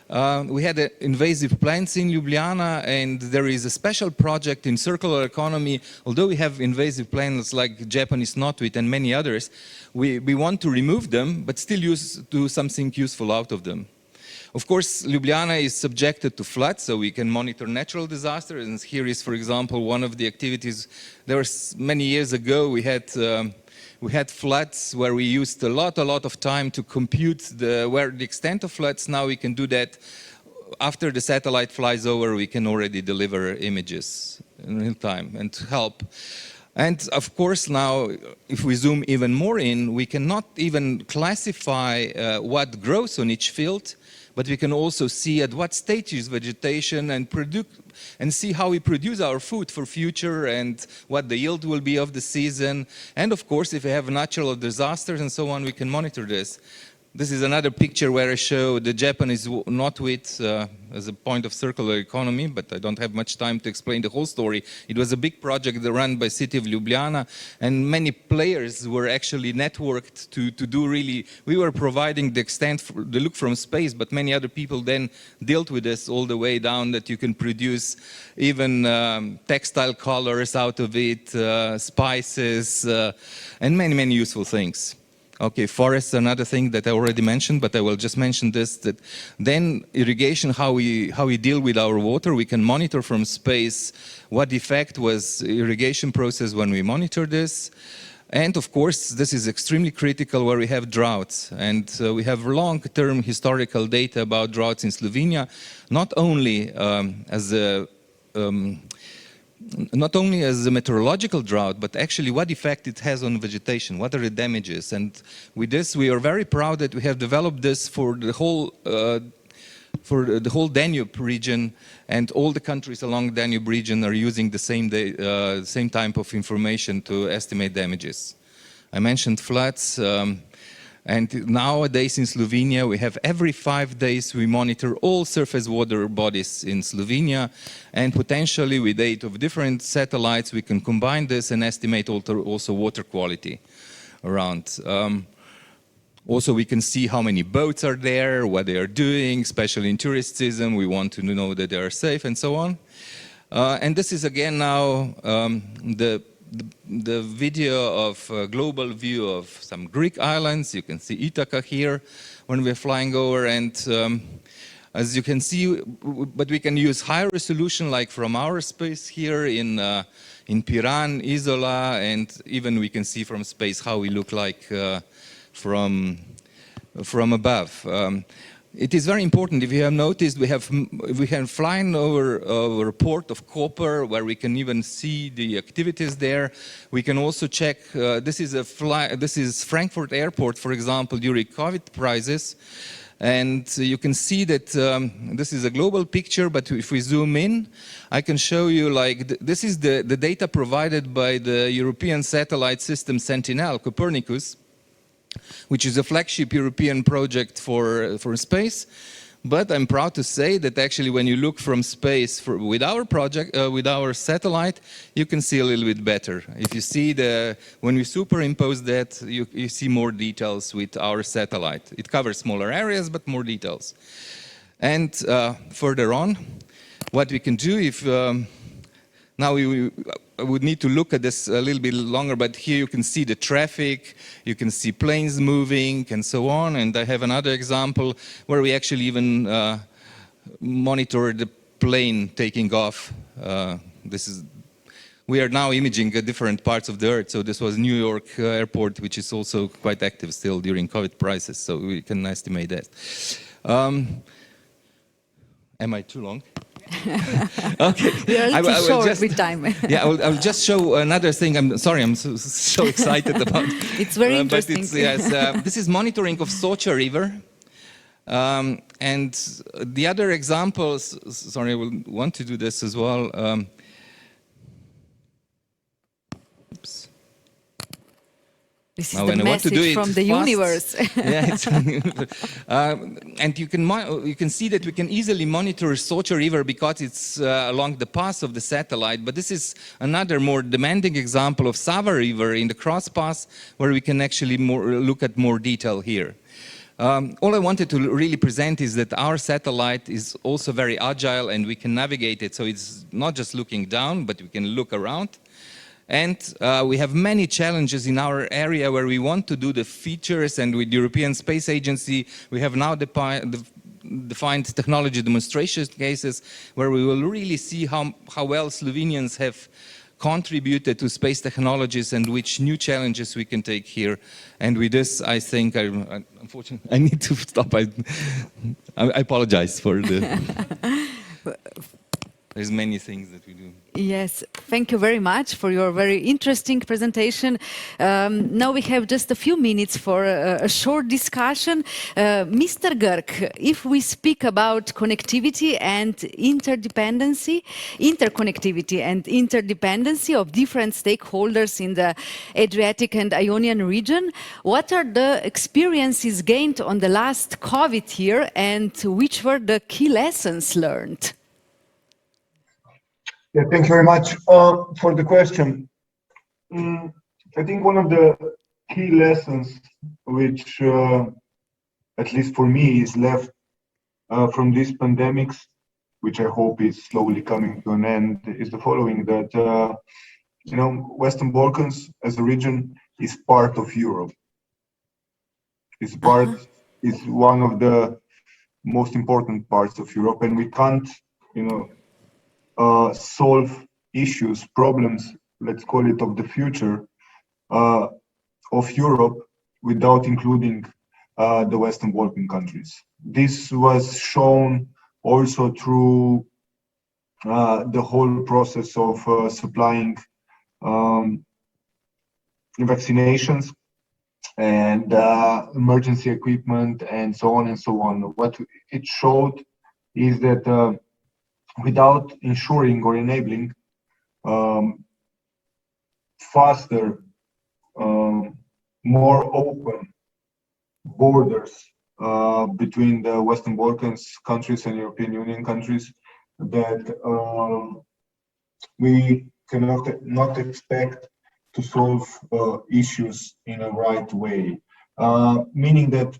We had invasive plants in Ljubljana, and there is a special project in circular economy. Although we have invasive plants like Japanese knotweed and many others, we want to remove them, but still do something useful out of them. Of course, Ljubljana is subjected to floods, so we can monitor natural disasters. And here is, for example, one of the activities. There was many years ago, we had floods where we used a lot of time to compute where the extent of floods. Now we can do that after the satellite flies over, we can already deliver images in real time and help. And of course now, if we zoom even more in, we cannot even classify what grows on each field, but we can also see at what stage is vegetation and see how we produce our food for future and what the yield will be of the season. And of course, if we have natural disasters and so on, we can monitor this. This is another picture where I show the Japanese knotweed as a point of circular economy, but I don't have much time to explain the whole story. It was a big project run by city of Ljubljana, and many players were actually networked to do really, we were providing the extent, the look from space, but many other people then dealt with this all the way down that you can produce even textile colors out of it, spices, and many, many useful things. Okay, forests, another thing that I already mentioned, but I will just mention this, that then irrigation, how we deal with our water, we can monitor from space what effect was irrigation process when we monitor this. And of course, this is extremely critical where we have droughts. And we have long-term historical data about droughts in Slovenia, not only as a meteorological drought, but actually what effect it has on vegetation, what are the damages. And with this, we are very proud that we have developed this for the whole Danube region, and all the countries along the Danube region are using the same type of information to estimate damages. I mentioned floods. And nowadays in Slovenia, we have every 5 days we monitor all surface water bodies in Slovenia, and potentially with aid of different satellites, we can combine this and estimate also water quality around. Also, we can see how many boats are there, what they are doing, especially in tourist season. We want to know that they are safe and so on. And this is again now the video of a global view of some Greek islands. You can see Ithaca here when we're flying over, and as you can see, but we can use high resolution like from our space here in Piran, Isola, and even we can see from space how we look like from above. It is very important. If you have noticed, we have flying over a port of Koper where we can even see the activities there. We can also check. This is Frankfurt Airport, for example, during COVID crisis, and you can see that this is a global picture. But if we zoom in, I can show you like this is the data provided by the European satellite system Sentinel, Copernicus, which is a flagship European project for space. But I'm proud to say that actually when you look from space with our project, with our satellite, you can see a little bit better. If you see when we superimpose that, you see more details with our satellite. It covers smaller areas, but more details. And further on, what we can do if, now we would need to look at this a little bit longer, but here you can see the traffic, you can see planes moving and so on. And I have another example where we actually even monitor the plane taking off. We are now imaging different parts of the Earth. So this was New York airport, which is also quite active still during COVID crisis. So we can estimate that. Am I too long? Okay. We are a little short with time. Yeah, I'll just show another thing. I'm sorry, I'm so excited about. It's very interesting. But yes, this is monitoring of Socha River. And the other examples, sorry, I will want to do this as well. Oops. This is the message from the universe. Yeah, and you can see that we can easily monitor Socha River because it's along the path of the satellite. But this is another more demanding example of Sava River in the cross path, where we can actually look at more detail here. All I wanted to really present is that our satellite is also very agile and we can navigate it. So it's not just looking down, but we can look around. And we have many challenges in our area where we want to do the features, and with the European Space Agency, we have now defined technology demonstration cases where we will really see how well Slovenians have contributed to space technologies and which new challenges we can take here. And with this, I think, unfortunately, I need to stop. I apologize for the... There's many things that we do. Yes, thank you very much for your very interesting presentation. Now we have just a few minutes for a short discussion. Mr. Girk, if we speak about connectivity and interdependency of different stakeholders in the Adriatic and Ionian region, what are the experiences gained on the last COVID year and which were the key lessons learned? Yeah, thank you very much for the question. I think one of the key lessons which, at least for me, is left from these pandemics, which I hope is slowly coming to an end, is the following, that, Western Balkans as a region is part of Europe. Is one of the most important parts of Europe, and we can't, solve issues, problems, let's call it, of the future of Europe without including the Western Balkan countries. This was shown also through the whole process of supplying vaccinations and emergency equipment and so on and so on. What it showed is that without ensuring or enabling faster, more open borders between the Western Balkans countries and European Union countries, that we cannot not expect to solve issues in a right way. Meaning that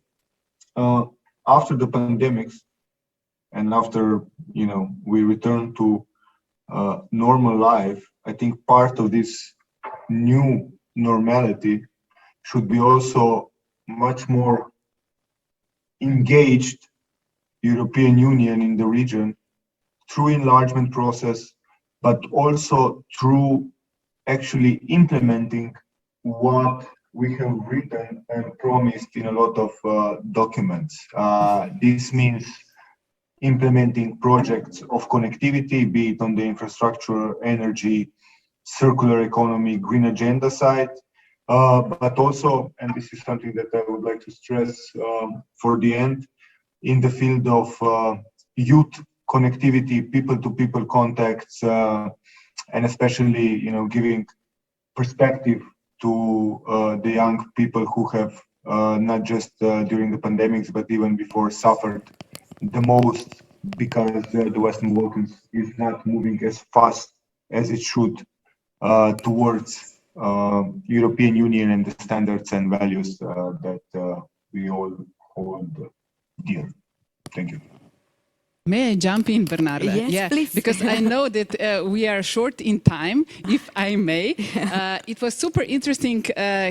after the pandemics, and after we return to normal life, I think part of this new normality should be also much more engaged European Union in the region through enlargement process, but also through actually implementing what we have written and promised in a lot of documents. This means implementing projects of connectivity, be it on the infrastructure, energy, circular economy, green agenda side, but also, and this is something that I would like to stress for the end, in the field of youth connectivity, people-to-people contacts, and especially, giving perspective to the young people who have not just during the pandemics, but even before, suffered the most because the Western Balkans is not moving as fast as it should towards European Union and the standards and values that we all hold dear. Thank you. May I jump in, Bernarda? Yes, please. Because I know that we are short in time, if I may. It was super interesting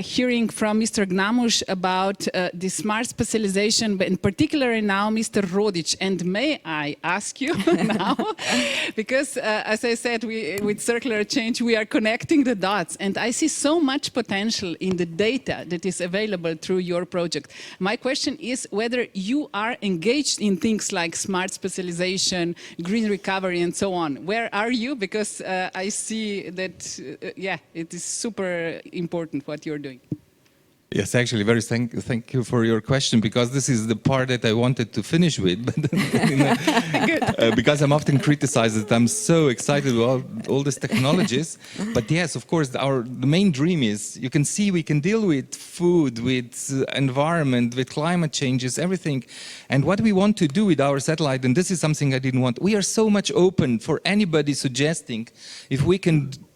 hearing from Mr. Gnamush about the smart specialization, but in particular now Mr. Rodic. And may I ask you now, because as I said, with circular change, we are connecting the dots. And I see so much potential in the data that is available through your project. My question is whether you are engaged in things like smart specialization, green recovery, and so on. Where are you? Because I see that, it is super important what you're doing. Yes, actually, very thank you for your question, because this is the part that I wanted to finish with. Because I'm often criticized that I'm so excited about all these technologies. But yes, of course, the main dream is, you can see we can deal with food, with environment, with climate changes, everything. And what we want to do with our satellite, and this is something I didn't want, we are so much open for anybody suggesting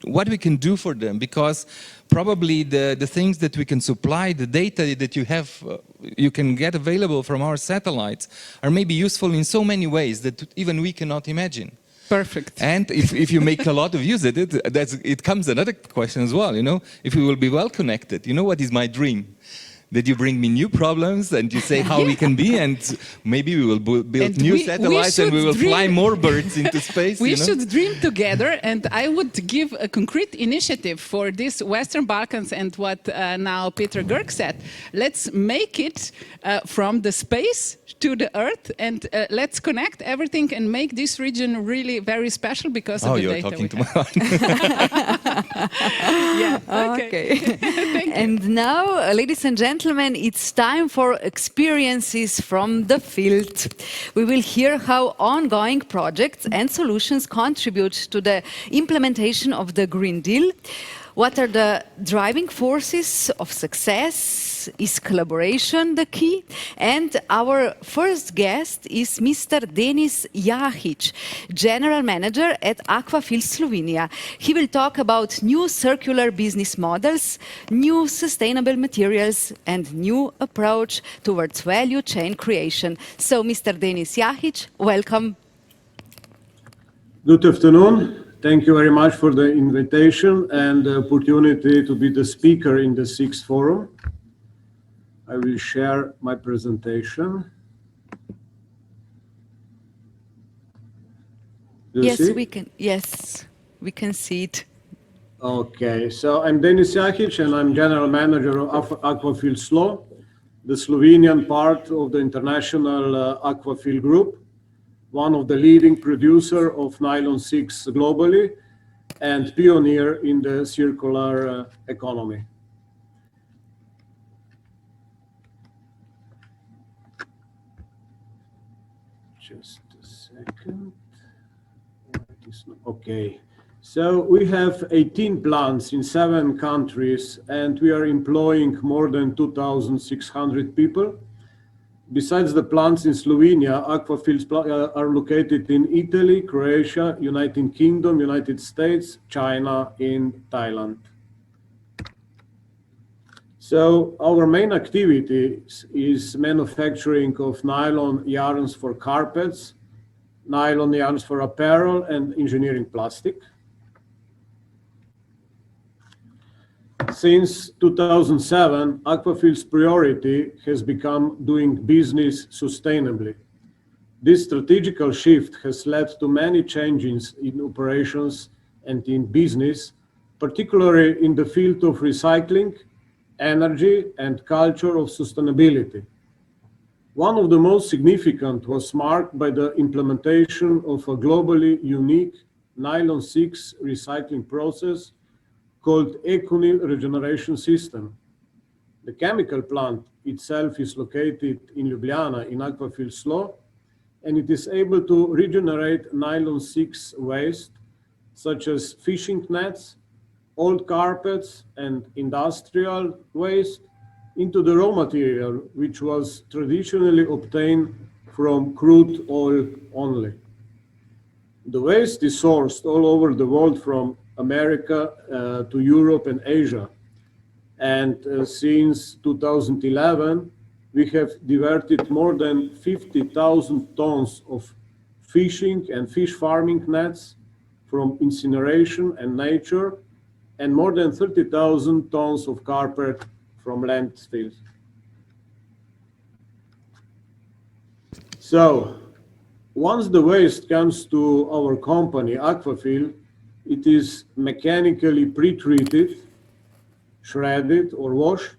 what we can do for them, because probably the things that we can supply, the data that you can get available from our satellites are maybe useful in so many ways that even we cannot imagine. Perfect. And if you make a lot of use of it, it comes another question as well, if we will be well connected. What is my dream? that you bring me new problems and you say how we can be, and maybe we will build And new we satellites and we will should fly dream- more birds into space. We you know? should dream together, and I would give a concrete initiative for this Western Balkans and what now Peter Gerg said. Let's make it from the space to the Earth, and let's connect everything and make this region really very special because of Oh, the you're data talking we to my have. heart. Yeah, okay. Thank you. And now, ladies and gentlemen, it's time for experiences from the field. We will hear how ongoing projects and solutions contribute to the implementation of the Green Deal. What are the driving forces of success? Is collaboration the key? And our first guest is Mr. Denis Jahic, General Manager at Aquafil Slovenia. He will talk about new circular business models, new sustainable materials, and new approach towards value chain creation. So, Mr. Denis Jahic, welcome. Good afternoon. Thank you very much for the invitation and the opportunity to be the speaker in the sixth forum. I will share my presentation. Do you Yes, see? we can. Yes, we can see it. Okay, so I'm Denis Jahic and I'm General Manager of Aquafil Slo, the Slovenian part of the international Aquafil Group, one of the leading producer of nylon 6 globally and pioneer in the circular economy. Just a second. Okay, so we have 18 plants in 7 countries and we are employing more than 2,600 people. Besides the plants in Slovenia, Aquafils are located in Italy, Croatia, United Kingdom, United States, China, and Thailand. So our main activity is manufacturing of nylon yarns for carpets, nylon yarns for apparel, and engineering plastic. Since 2007, Aquafil's priority has become doing business sustainably. This strategical shift has led to many changes in operations and in business, particularly in the field of recycling, energy, and culture of sustainability. One of the most significant was marked by the implementation of a globally unique nylon 6 recycling process called ECONYL regeneration system. The chemical plant itself is located in Ljubljana in Aquafil Slo, and it is able to regenerate nylon 6 waste, such as fishing nets, old carpets, and industrial waste, into the raw material, which was traditionally obtained from crude oil only. The waste is sourced all over the world from America to Europe and Asia. And since 2011, we have diverted more than 50,000 tons of fishing and fish farming nets from incineration and nature, and more than 30,000 tons of carpet from landfills. So, once the waste comes to our company, Aquafil, it is mechanically pre-treated, shredded or washed,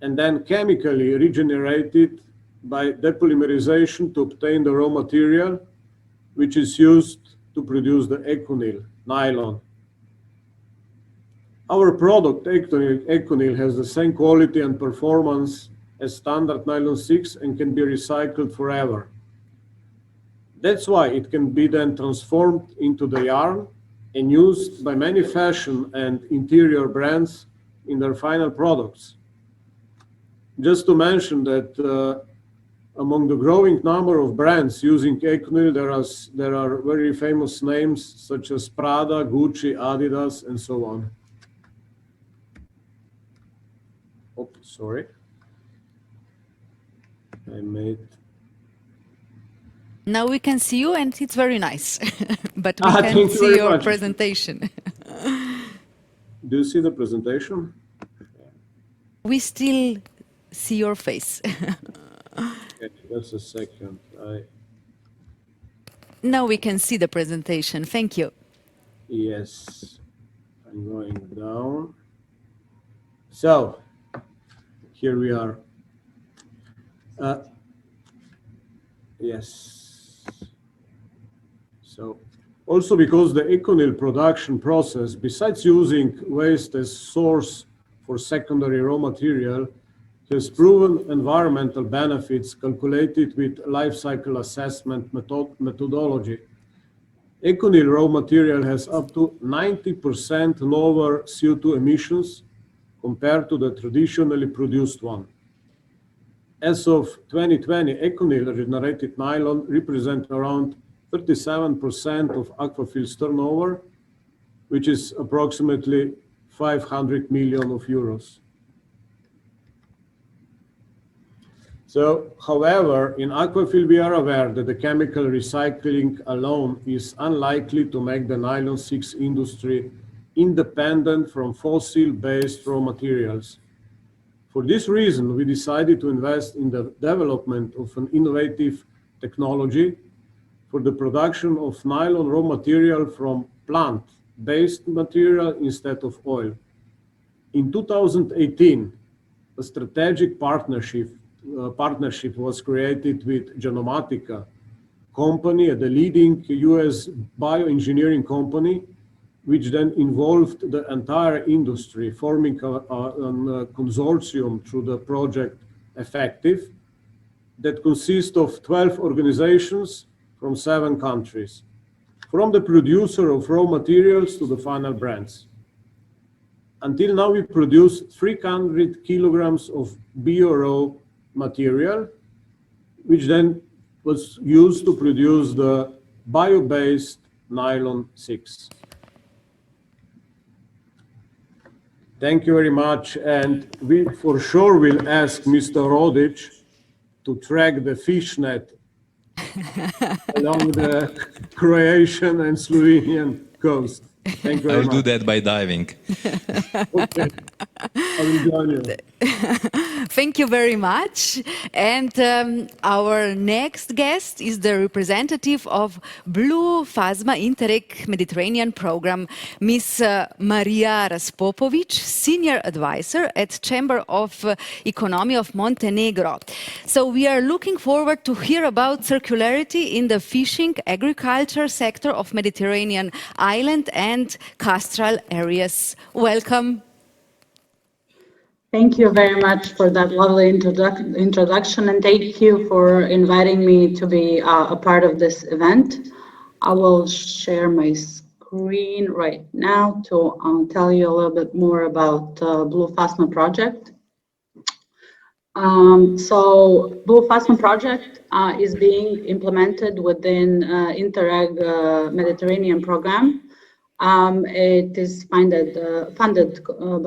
and then chemically regenerated by depolymerization to obtain the raw material, which is used to produce the ECONYL, nylon. Our product, ECONYL, has the same quality and performance as standard nylon 6 and can be recycled forever. That's why it can be then transformed into the yarn and used by many fashion and interior brands in their final products. Just to mention that among the growing number of brands using ECONYL, there are very famous names such as Prada, Gucci, Adidas, and so on. Oh, sorry. I made... Now we can see you and it's very nice, but we Thank can't you see very your much. presentation. Do you see the presentation? We still see your face. Okay, just a second. Now we can see the presentation. Thank you. Yes, I'm going down. So, here we are. Yes. So, also because the ECONYL production process, besides using waste as source for secondary raw material, has proven environmental benefits calculated with life cycle assessment methodology. ECONYL raw material has up to 90% lower CO2 emissions compared to the traditionally produced one. As of 2020, ECONYL regenerated nylon represents around 37% of Aquafil's turnover, which is approximately 500 million of euros. So, however, in Aquafil we are aware that the chemical recycling alone is unlikely to make the nylon 6 industry independent from fossil-based raw materials. For this reason, we decided to invest in the development of an innovative technology for the production of nylon raw material from plant-based material instead of oil. In 2018, a strategic partnership was created with Genomatica company, the leading US bioengineering company, which then involved the entire industry, forming a consortium through the project Effective that consists of 12 organizations from 7 countries, from the producer of raw materials to the final brands. Until now, we produced 300 kilograms of bio-raw material, which then was used to produce the bio-based nylon 6. Thank you very much, and we for sure will ask Mr. Rodic to track the fishnet along the Croatian and Slovenian coast. Thank you very much. I will do that by diving. Okay. I will join you. Thank you very much. And our next guest is the representative of Blue Phasma Interreg Mediterranean Program, Ms. Maria Raspopovic, Senior Advisor at Chamber of Economy of Montenegro. So we are looking forward to hear about circularity in the fishing, agriculture sector of Mediterranean island and coastal areas. Welcome. Thank you very much for that lovely introduction, and thank you for inviting me to be a part of this event. I will share my screen right now to tell you a little bit more about Blue Phasma project. So Blue Phasma project is being implemented within Interreg Mediterranean program. It is funded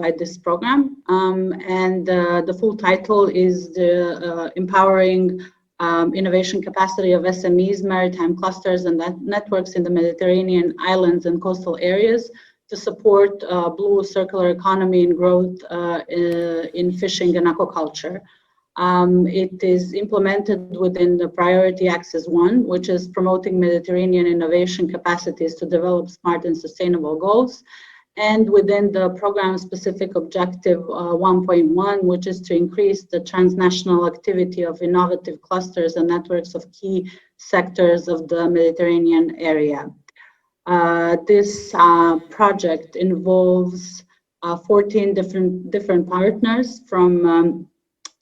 by this program, and the full title is the Empowering Innovation Capacity of SMEs, Maritime Clusters and Networks in the Mediterranean Islands and Coastal Areas to support blue circular economy and growth in fishing and aquaculture. It is implemented within the Priority Axis 1, which is promoting Mediterranean innovation capacities to develop smart and sustainable goals, and within the program-specific objective 1.1, which is to increase the transnational activity of innovative clusters and networks of key sectors of the Mediterranean area. This project involves 14 different partners from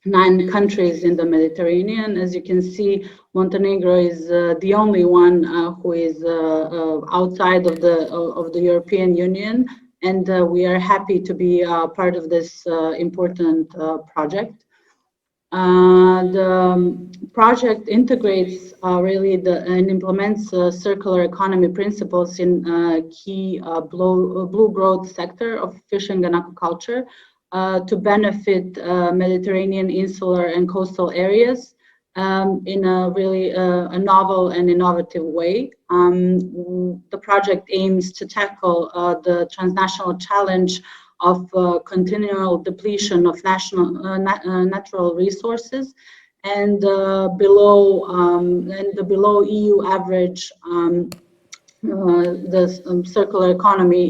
9 countries in the Mediterranean. As you can see, Montenegro is the only one who is outside of the European Union, and we are happy to be part of this important project. The project integrates really and implements circular economy principles in key blue growth sector of fishing and aquaculture, to benefit Mediterranean insular and coastal areas in a really a novel and innovative way. The project aims to tackle the transnational challenge of continual depletion of natural resources, and the below EU average circular economy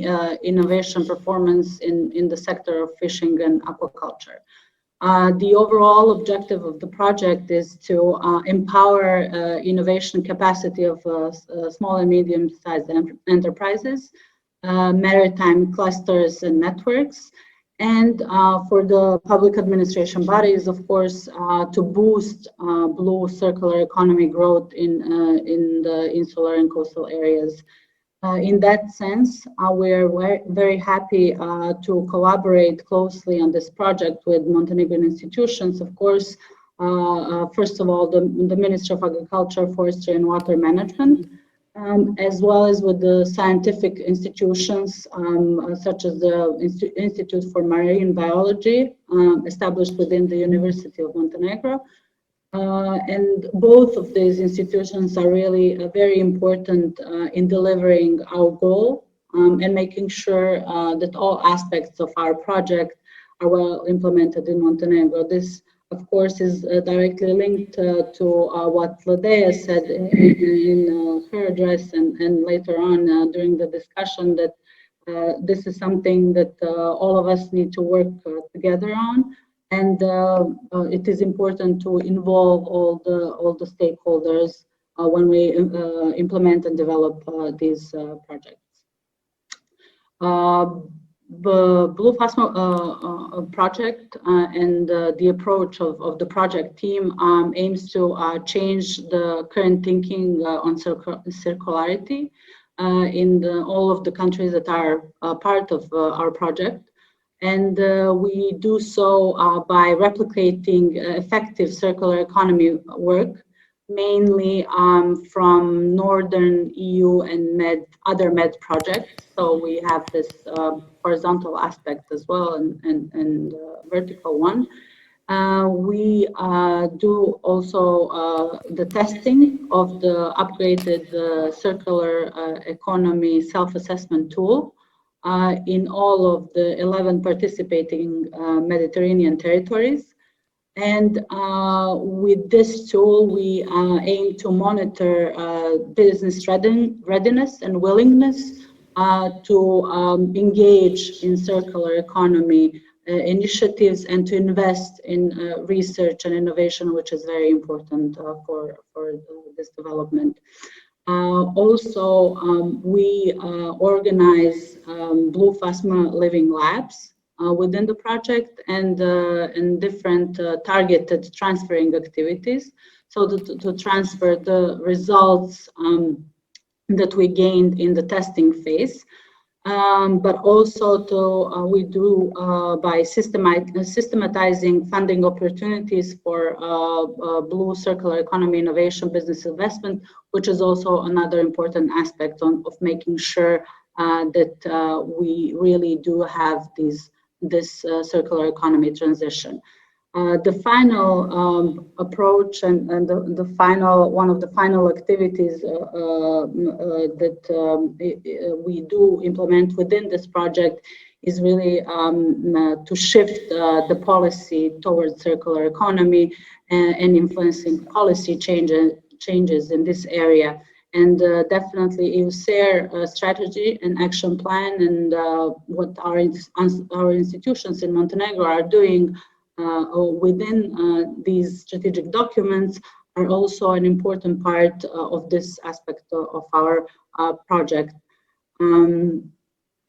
innovation performance in the sector of fishing and aquaculture. The overall objective of the project is to empower innovation capacity of small and medium-sized enterprises, maritime clusters and networks, and for the public administration bodies, of course, to boost blue circular economy growth in the insular and coastal areas. In that sense, we are very happy to collaborate closely on this project with Montenegrin institutions. Of course, first of all, the Ministry of Agriculture, Forestry and Water Management, as well as with the scientific institutions such as the Institute for Marine Biology, established within the University of Montenegro. And both of these institutions are really very important in delivering our goal and making sure that all aspects of our project are well implemented in Montenegro. This, of course, is directly linked to what Ladea said in her address and later on during the discussion, that this is something that all of us need to work together on. And it is important to involve all the stakeholders when we implement and develop these projects. The Blue Phasma project and the approach of the project team aims to change the current thinking on circularity in all of the countries that are part of our project. And we do so by replicating effective circular economy work, mainly from Northern EU and other MED projects. So we have this horizontal aspect as well and vertical one. We do also the testing of the upgraded circular economy self-assessment tool in all of the 11 participating Mediterranean territories. And with this tool, we aim to monitor business readiness and willingness to engage in circular economy initiatives and to invest in research and innovation, which is very important for this development. Also, we organize Blue Phasma Living Labs within the project and different targeted transferring activities, so to transfer the results that we gained in the testing phase, but also to we do by systematizing funding opportunities for blue circular economy innovation business investment, which is also another important aspect of making sure that we really do have this circular economy transition. The final approach and the final one of the final activities that we do implement within this project is really to shift the policy towards circular economy and influencing policy changes in this area. And definitely EUSER strategy and action plan and what our institutions in Montenegro are doing within these strategic documents are also an important part of this aspect of our project.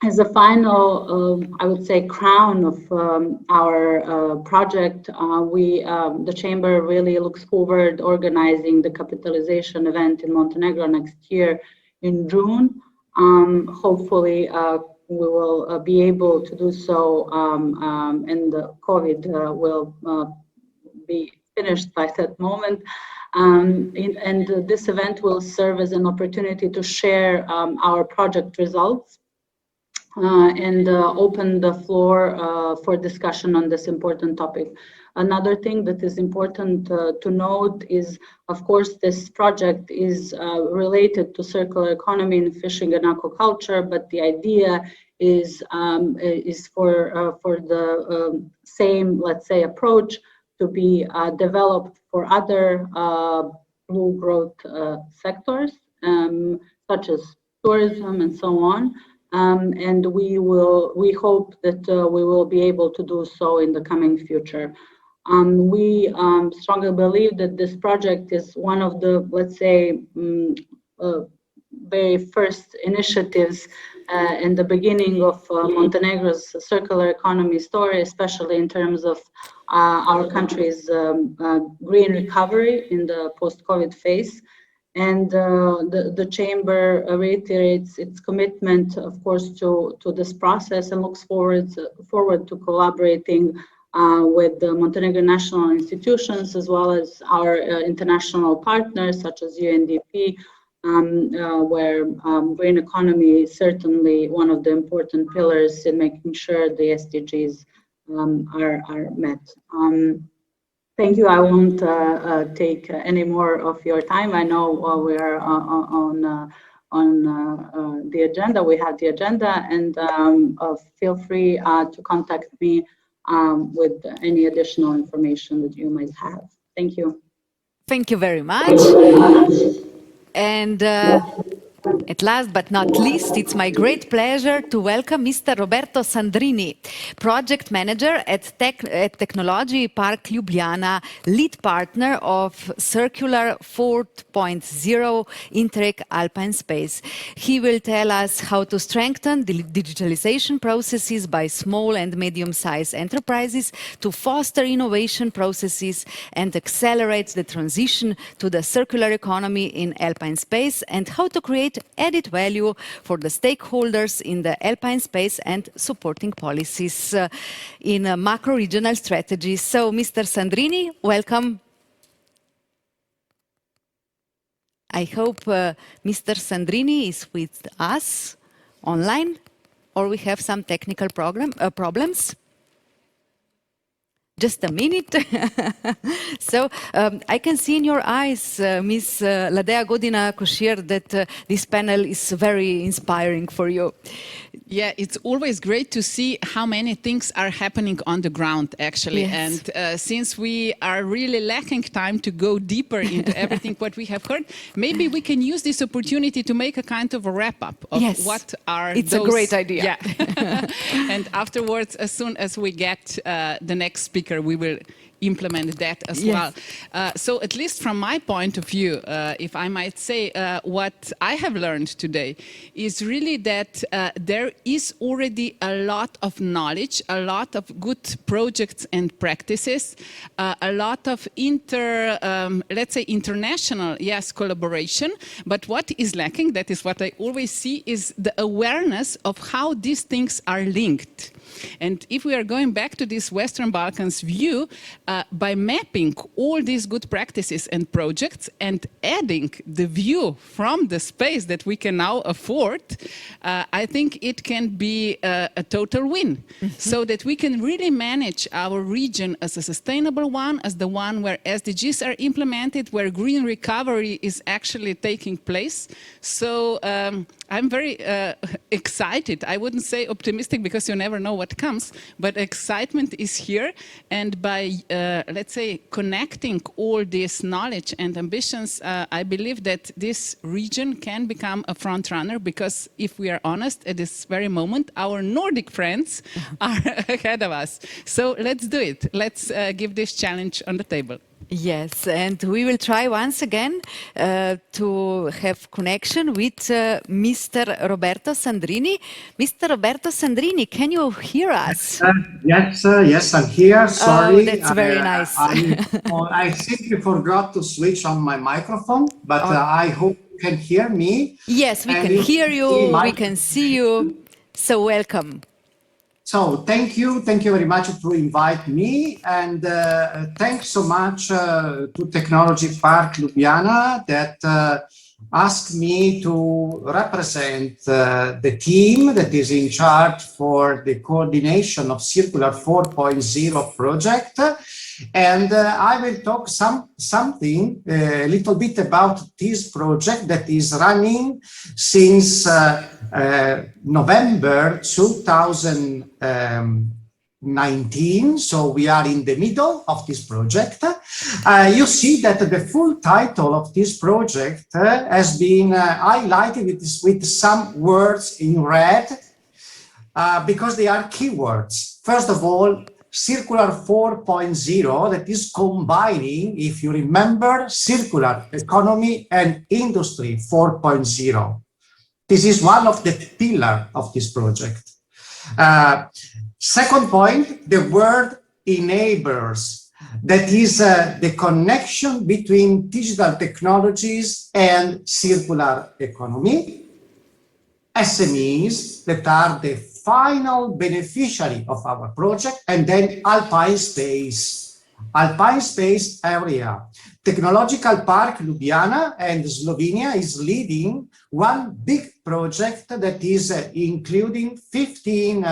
As a final, I would say, crown of our project, the Chamber really looks forward organizing the capitalization event in Montenegro next year in June. Hopefully, we will be able to do so and the COVID will be finished by that moment. And this event will serve as an opportunity to share our project results and open the floor for discussion on this important topic. Another thing that is important to note is, of course, this project is related to circular economy in fishing and aquaculture, but the idea is for the same, let's say, approach to be developed for other blue growth sectors, such as tourism and so on. And we hope that we will be able to do so in the coming future. We strongly believe that this project is one of the, let's say, very first initiatives in the beginning of Montenegro's circular economy story, especially in terms of our country's green recovery in the post-COVID phase. And the Chamber reiterates its commitment, of course, to this process and looks forward to collaborating with the Montenegro national institutions, as well as our international partners, such as UNDP, where green economy is certainly one of the important pillars in making sure the SDGs are met. Thank you. I won't take any more of your time. I know we are on the agenda. We have the agenda, and feel free to contact me with any additional information that you might have. Thank you. Thank you very much. And at last but not least, it's my great pleasure to welcome Mr. Roberto Sandrini, Project Manager at Technology Park Ljubljana, lead partner of Circular 4.0 Interreg Alpine Space. He will tell us how to strengthen the digitalization processes by small and medium-sized enterprises to foster innovation processes and accelerate the transition to the circular economy in alpine space, and how to create added value for the stakeholders in the alpine space and supporting policies in macro-regional strategies. So, Mr. Sandrini, welcome. I hope Mr. Sandrini is with us online, or we have some technical problems. Just a minute. So I can see in your eyes, Ms. Ladea Godina-Koshir, that this panel is very inspiring for you. Yeah, it's always great to see how many things are happening on the ground, actually. Yes. And since we are really lacking time to go deeper into everything what we have heard, maybe we can use this opportunity to make a kind of a wrap-up of what are it's a great idea. Yeah. And afterwards, as soon as we get the next speaker, we will implement that as well. So at least from my point of view, if I might say, what I have learned today is really that there is already a lot of knowledge, a lot of good projects and practices, a lot of let's say international, collaboration. But what is lacking, that is what I always see, is the awareness of how these things are linked. And if we are going back to this Western Balkans view, by mapping all these good practices and projects and adding the view from the space that we can now afford, I think it can be a total win. So that we can really manage our region as a sustainable one, as the one where SDGs are implemented, where green recovery is actually taking place. So I'm very excited. I wouldn't say optimistic, because you never know what comes, but excitement is here. And by, let's say, connecting all this knowledge and ambitions, I believe that this region can become a front runner, because if we are honest, at this very moment, our Nordic friends are ahead of us. So let's do it. Let's give this challenge on the table. Yes, and we will try once again to have connection with Mr. Roberto Sandrini. Mr. Roberto Sandrini, can you hear us? Yes, I'm here. Sorry. Oh, that's very nice. I simply forgot to switch on my microphone, but I hope you can hear me. Yes, we can hear you, we can see you. So welcome. So thank you very much to invite me, and thanks so much to Technology Park Ljubljana that asked me to represent the team that is in charge for the coordination of Circular 4.0 project. And I will talk something a little bit about this project that is running since November 2019. So we are in the middle of this project. You see that the full title of this project has been highlighted with some words in red because they are keywords. First of all, Circular 4.0, that is combining, if you remember, circular economy and industry 4.0. This is one of the pillars of this project. Second point, the word enablers. That is the connection between digital technologies and circular economy. SMEs that are the final beneficiary of our project, and then Alpine Space area. Technological Park Ljubljana and Slovenia is leading one big project that is including 15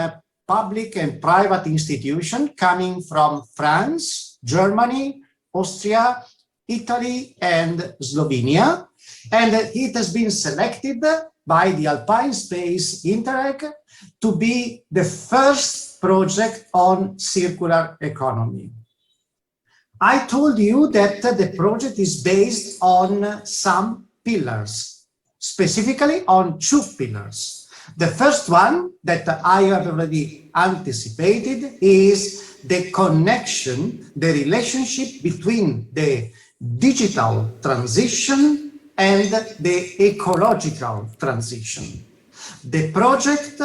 public and private institutions coming from France, Germany, Austria, Italy, and Slovenia. And it has been selected by the Alpine Space Interreg to be the first project on circular economy. I told you that the project is based on some pillars, specifically on 2 pillars. The first one that I have already anticipated is the connection, the relationship between the digital transition and the ecological transition. The project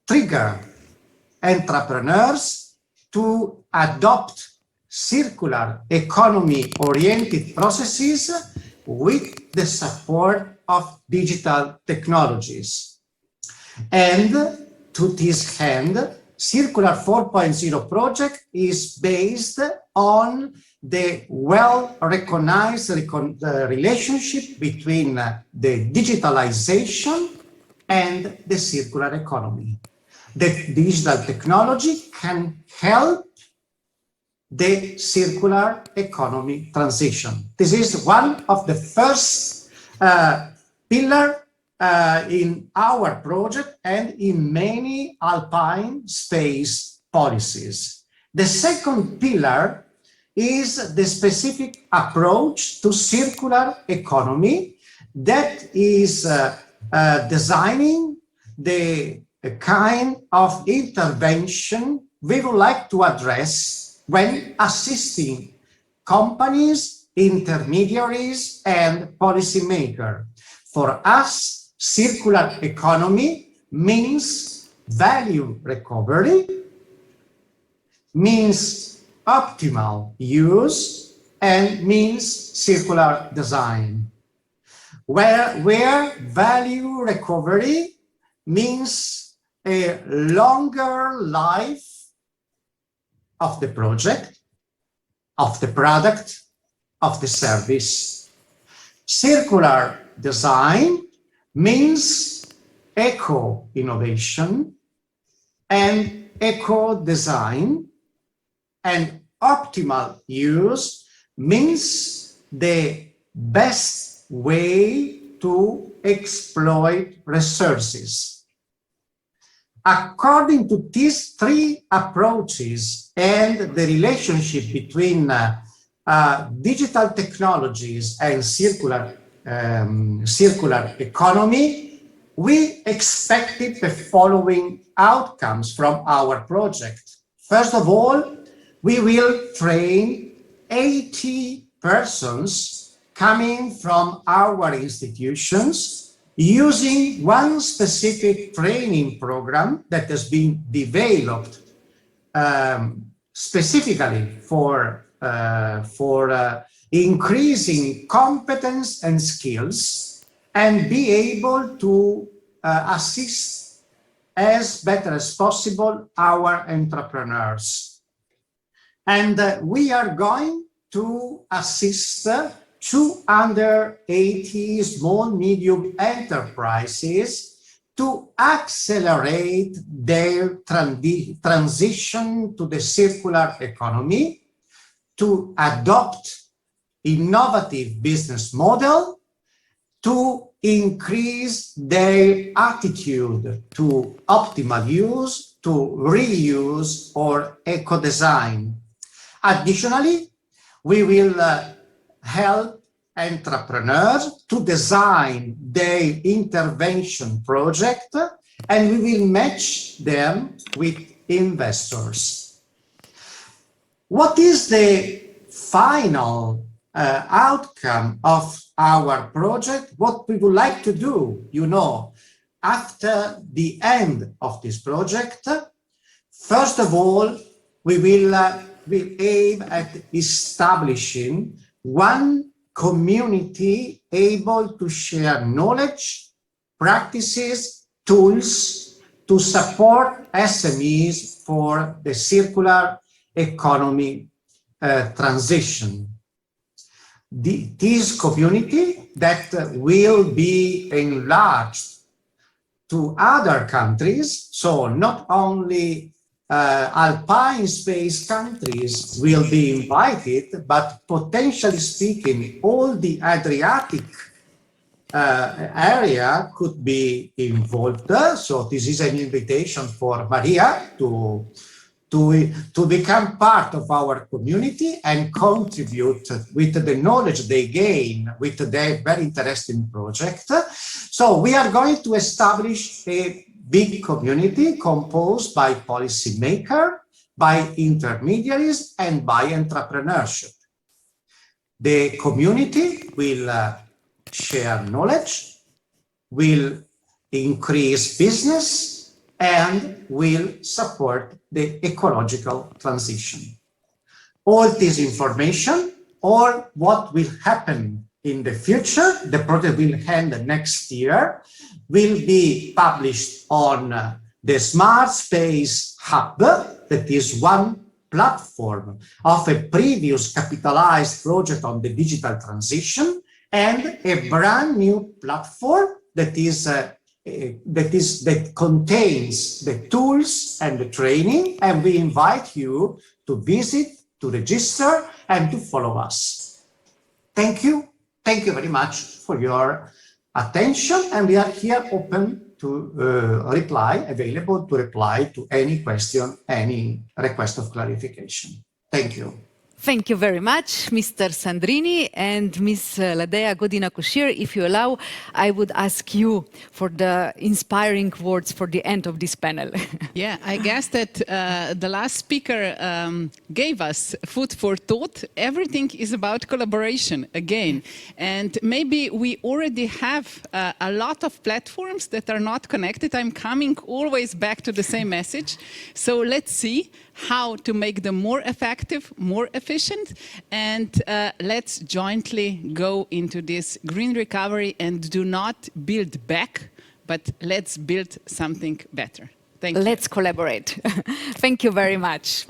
trigger entrepreneurs to adopt circular economy-oriented processes with the support of digital technologies. And to this end, Circular 4.0 project is based on the well-recognized relationship between the digitalization and the circular economy. The digital technology can help the circular economy transition. This is one of the first pillars in our project and in many Alpine space policies. The second pillar is the specific approach to circular economy that is designing the kind of intervention we would like to address when assisting companies, intermediaries, and policymakers. For us, circular economy means value recovery, means optimal use, and means circular design. Where value recovery means a longer life of the project, of the product, of the service. Circular design means eco-innovation and eco-design, and optimal use means the best way to exploit resources. According to these 3 approaches and the relationship between digital technologies and circular economy, we expected the following outcomes from our project. First of all, we will train 80 persons coming from our institutions using one specific training program that has been developed specifically for increasing competence and skills and be able to assist as better as possible our entrepreneurs. And we are going to assist 280 small medium enterprises to accelerate their transition to the circular economy, to adopt innovative business model, to increase their attitude to optimal use, to reuse or eco-design. Additionally, we will help entrepreneurs to design their intervention project, and we will match them with investors. What is the final outcome of our project? What we would like to do, you know, after the end of this project, first of all, we will aim at establishing one community able to share knowledge, practices, tools to support SMEs for the circular economy transition. This community that will be enlarged to other countries, so not only alpine space countries will be invited, but potentially speaking, all the Adriatic area could be involved. So this is an invitation for Maria to become part of our community and contribute with the knowledge they gain with their very interesting project. So we are going to establish a big community composed by policymakers, by intermediaries, and by entrepreneurship. The community will share knowledge, will increase business, and will support the ecological transition. All this information, or what will happen in the future, the project will end next year, will be published on the Smart Space Hub, that is one platform of a previous capitalized project on the digital transition, and a brand new platform that contains the tools and the training, and we invite you to visit, to register, and to follow us. Thank you. Thank you very much for your attention, and we are here open to available to reply to any question, any request of clarification. Thank you. Thank you very much, Mr. Sandrini and Ms. Ladea Godina-Kushir. If you allow, I would ask you for the inspiring words for the end of this panel. Yeah, I guess that the last speaker gave us food for thought. Everything is about collaboration again. And maybe we already have a lot of platforms that are not connected. I'm coming always back to the same message. So let's see how to make them more effective, more efficient, and let's jointly go into this green recovery and do not build back, but let's build something better. Thank you. Let's collaborate. Thank you very much.